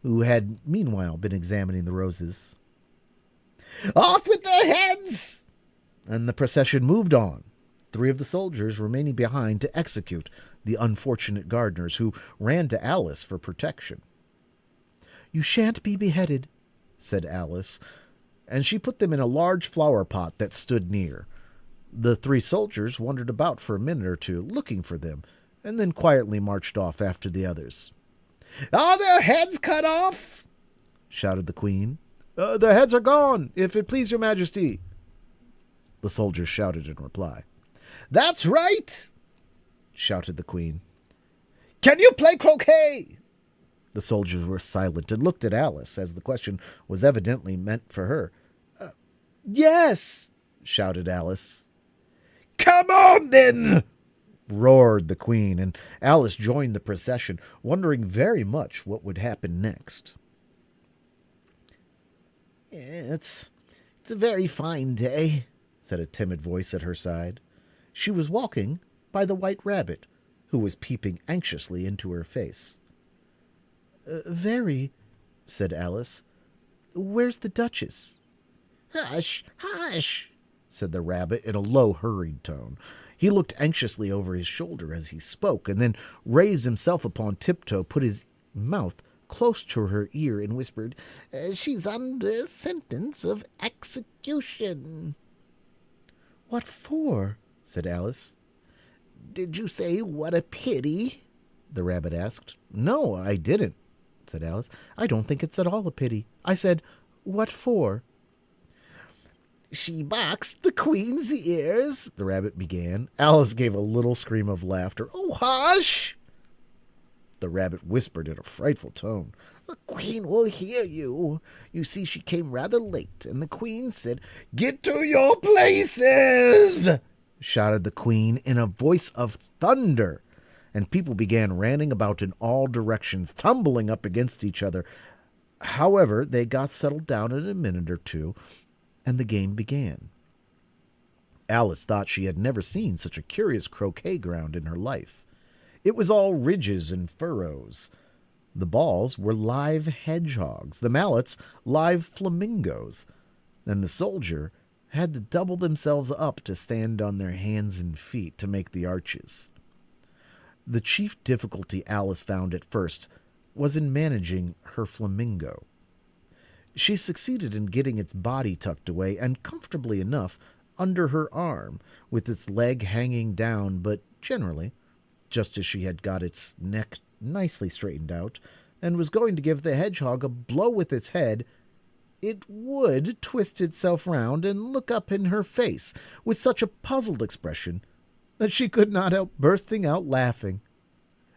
who had meanwhile been examining the roses. "Off with their heads!" And the procession moved on, 3 of the soldiers remaining behind to execute the unfortunate gardeners, who ran to Alice for protection. "You shan't be beheaded," said Alice, and she put them in a large flower pot that stood near. The 3 soldiers wandered about for a minute or two, looking for them, and then quietly marched off after the others. "Are their heads cut off?" shouted the Queen. "Their heads are gone, if it please your majesty," the soldiers shouted in reply. "That's right," shouted the Queen. "Can you play croquet?" The soldiers were silent and looked at Alice, as the question was evidently meant for her. "Yes," shouted Alice. "Come on, then!" roared the Queen, and Alice joined the procession, wondering very much what would happen next. It's a very fine day," said a timid voice at her side. She was walking by the White Rabbit, who was peeping anxiously into her face. Very," said Alice. "Where's the Duchess?" "Hush, hush," said the rabbit in a low, hurried tone. He looked anxiously over his shoulder as he spoke, and then raised himself upon tiptoe, put his mouth close to her ear, and whispered, "She's under sentence of execution." "What for?" said Alice. "Did you say what a pity?" the rabbit asked. "No, I didn't," said Alice. "I don't think it's at all a pity. I said, what for?" "She boxed the Queen's ears," the rabbit began. Alice gave a little scream of laughter. "Oh, hush!" the rabbit whispered in a frightful tone. "The Queen will hear you. You see, she came rather late, and the Queen said, 'Get to your places!'" shouted the Queen in a voice of thunder, and people began running about in all directions, tumbling up against each other. However, they got settled down in a minute or two, and the game began. Alice thought she had never seen such a curious croquet-ground in her life. It was all ridges and furrows. The balls were live hedgehogs, the mallets live flamingos, and the soldier had to double themselves up to stand on their hands and feet to make the arches. The chief difficulty Alice found at first was in managing her flamingo. She succeeded in getting its body tucked away, and comfortably enough, under her arm, with its leg hanging down, but generally, just as she had got its neck nicely straightened out, and was going to give the hedgehog a blow with its head, it would twist itself round and look up in her face with such a puzzled expression that she could not help bursting out laughing.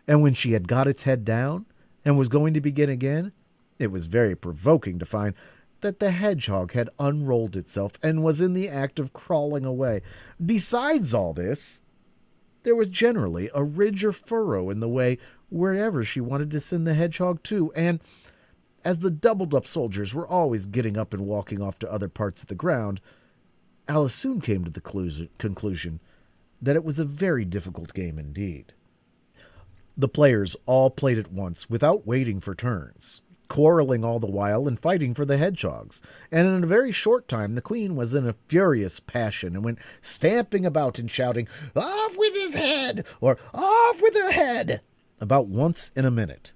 And when she had got its head down and was going to begin again, it was very provoking to find that the hedgehog had unrolled itself and was in the act of crawling away. Besides all this, there was generally a ridge or furrow in the way wherever she wanted to send the hedgehog to, and as the doubled-up soldiers were always getting up and walking off to other parts of the ground, Alice soon came to the conclusion that it was a very difficult game indeed. The players all played at once without waiting for turns, quarreling all the while and fighting for the hedgehogs, and in a very short time the Queen was in a furious passion and went stamping about and shouting, "Off with his head!" or "Off with her head!" about once in a minute.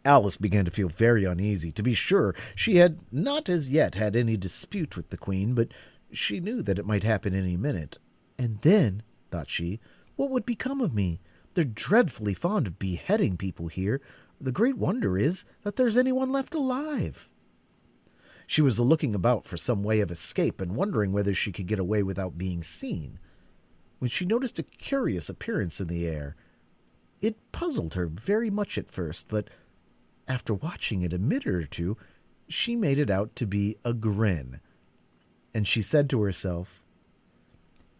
Alice began to feel very uneasy. To be sure, she had not as yet had any dispute with the Queen, but she knew that it might happen any minute. And then, thought she, what would become of me? They're dreadfully fond of beheading people here. The great wonder is that there's anyone left alive. She was looking about for some way of escape and wondering whether she could get away without being seen, when she noticed a curious appearance in the air. It puzzled her very much at first, but after watching it a minute or two, she made it out to be a grin, and she said to herself,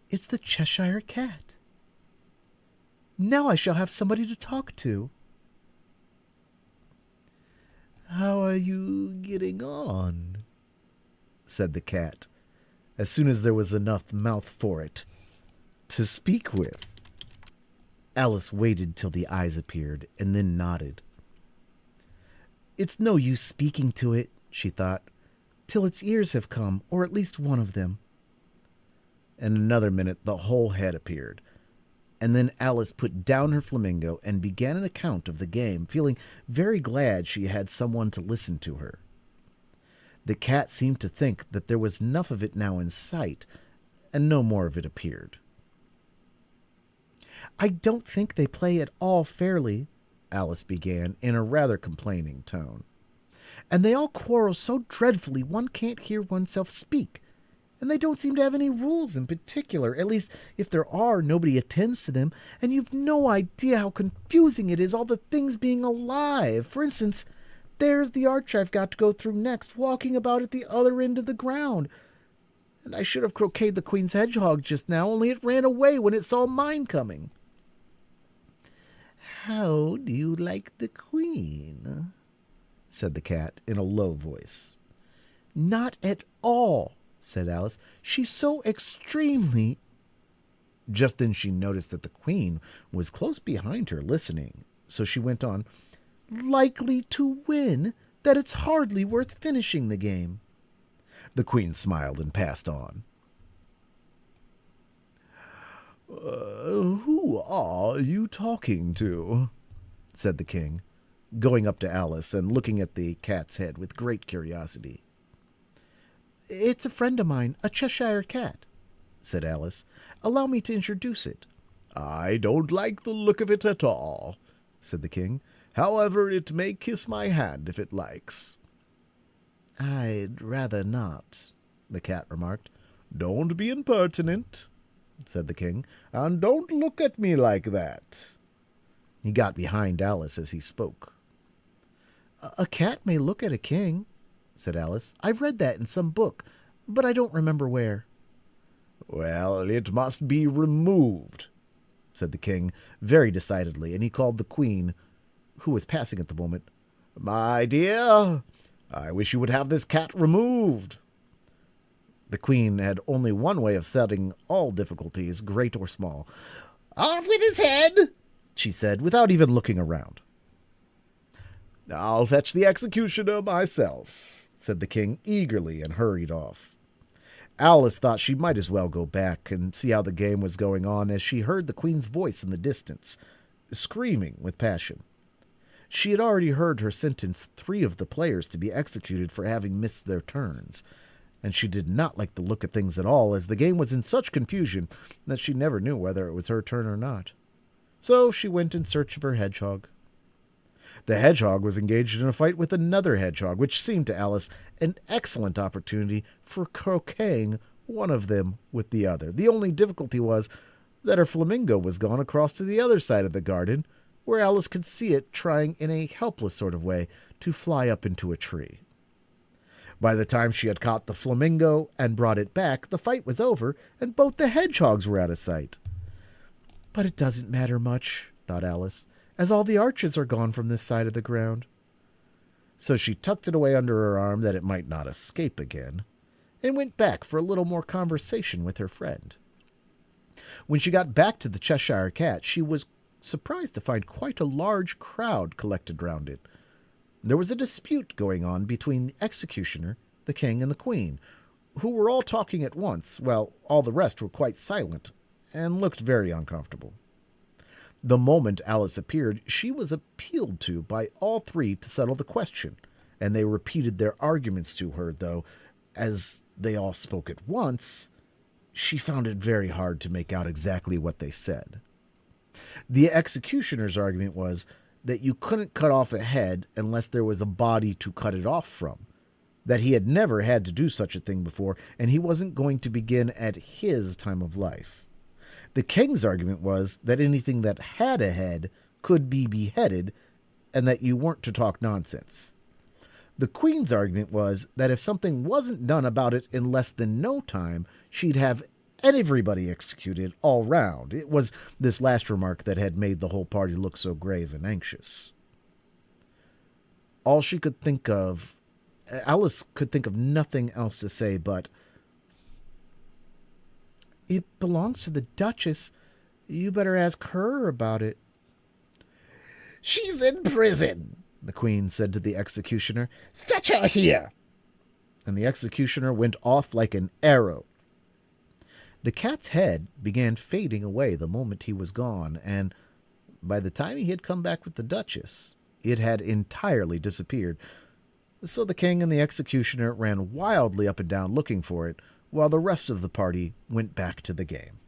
"It's the Cheshire Cat. Now I shall have somebody to talk to." "How are you getting on?" said the cat, as soon as there was enough mouth for it to speak with. Alice waited till the eyes appeared, and then nodded. "It's no use speaking to it," she thought, "till its ears have come, or at least one of them." In another minute the whole head appeared, and then Alice put down her flamingo and began an account of the game, feeling very glad she had someone to listen to her. The cat seemed to think that there was enough of it now in sight, and no more of it appeared. "I don't think they play at all fairly," Alice began in a rather complaining tone. "And they all quarrel so dreadfully one can't hear oneself speak. And they don't seem to have any rules in particular. At least, if there are, nobody attends to them. And you've no idea how confusing it is, all the things being alive. For instance, there's the arch I've got to go through next, walking about at the other end of the ground. and I should have croqueted the queen's hedgehog just now, only it ran away when it saw mine coming." "How do you like the queen?" said the cat in a low voice. "Not at all," said Alice. "She's so extremely—" Just then she noticed that the queen was close behind her listening, so she went on, "likely to win, that it's hardly worth finishing the game." The queen smiled and passed on. Who are you talking to?" said the king, going up to Alice and looking at the cat's head with great curiosity. "It's a friend of mine, a Cheshire cat," said Alice. "Allow me to introduce it." "I don't like the look of it at all," said the king. "However, it may kiss my hand if it likes." "I'd rather not," the cat remarked. "Don't be impertinent," said the king, "and don't look at me like that." He got behind Alice as he spoke. "A cat may look at a king," said Alice. "I've read that in some book, but I don't remember where." "Well, it must be removed," said the king very decidedly, and he called the queen, who was passing at the moment. "My dear, I wish you would have this cat removed." The queen had only one way of settling all difficulties, great or small. "Off with his head," she said, without even looking around. "I'll fetch the executioner myself," said the king eagerly, and hurried off. Alice thought she might as well go back and see how the game was going on as she heard the queen's voice in the distance, screaming with passion. She had already heard her sentence 3 of the players to be executed for having missed their turns, and she did not like the look of things at all, as the game was in such confusion that she never knew whether it was her turn or not. So she went in search of her hedgehog. The hedgehog was engaged in a fight with another hedgehog, which seemed to Alice an excellent opportunity for croqueting one of them with the other. The only difficulty was that her flamingo was gone across to the other side of the garden, where Alice could see it trying in a helpless sort of way to fly up into a tree. By the time she had caught the flamingo and brought it back, the fight was over, and both the hedgehogs were out of sight. "But it doesn't matter much," thought Alice, "as all the arches are gone from this side of the ground." So she tucked it away under her arm that it might not escape again, and went back for a little more conversation with her friend. When she got back to the Cheshire Cat, she was surprised to find quite a large crowd collected round it. There was a dispute going on between the executioner, the king, and the queen, who were all talking at once, while all the rest were quite silent and looked very uncomfortable. The moment Alice appeared, she was appealed to by all 3 to settle the question, and they repeated their arguments to her, though, as they all spoke at once, she found it very hard to make out exactly what they said. The executioner's argument was that you couldn't cut off a head unless there was a body to cut it off from, that he had never had to do such a thing before, and he wasn't going to begin at his time of life. The king's argument was that anything that had a head could be beheaded, and that you weren't to talk nonsense. The queen's argument was that if something wasn't done about it in less than no time, she'd have everybody executed all round. It was this last remark that had made the whole party look so grave and anxious. All she could think of, Alice could think of nothing else to say but, "It belongs to the Duchess. You better ask her about it." "She's in prison," the queen said to the executioner. "Fetch her here." And the executioner went off like an arrow. The cat's head began fading away the moment he was gone, and by the time he had come back with the Duchess, it had entirely disappeared. So the king and the executioner ran wildly up and down looking for it, while the rest of the party went back to the game.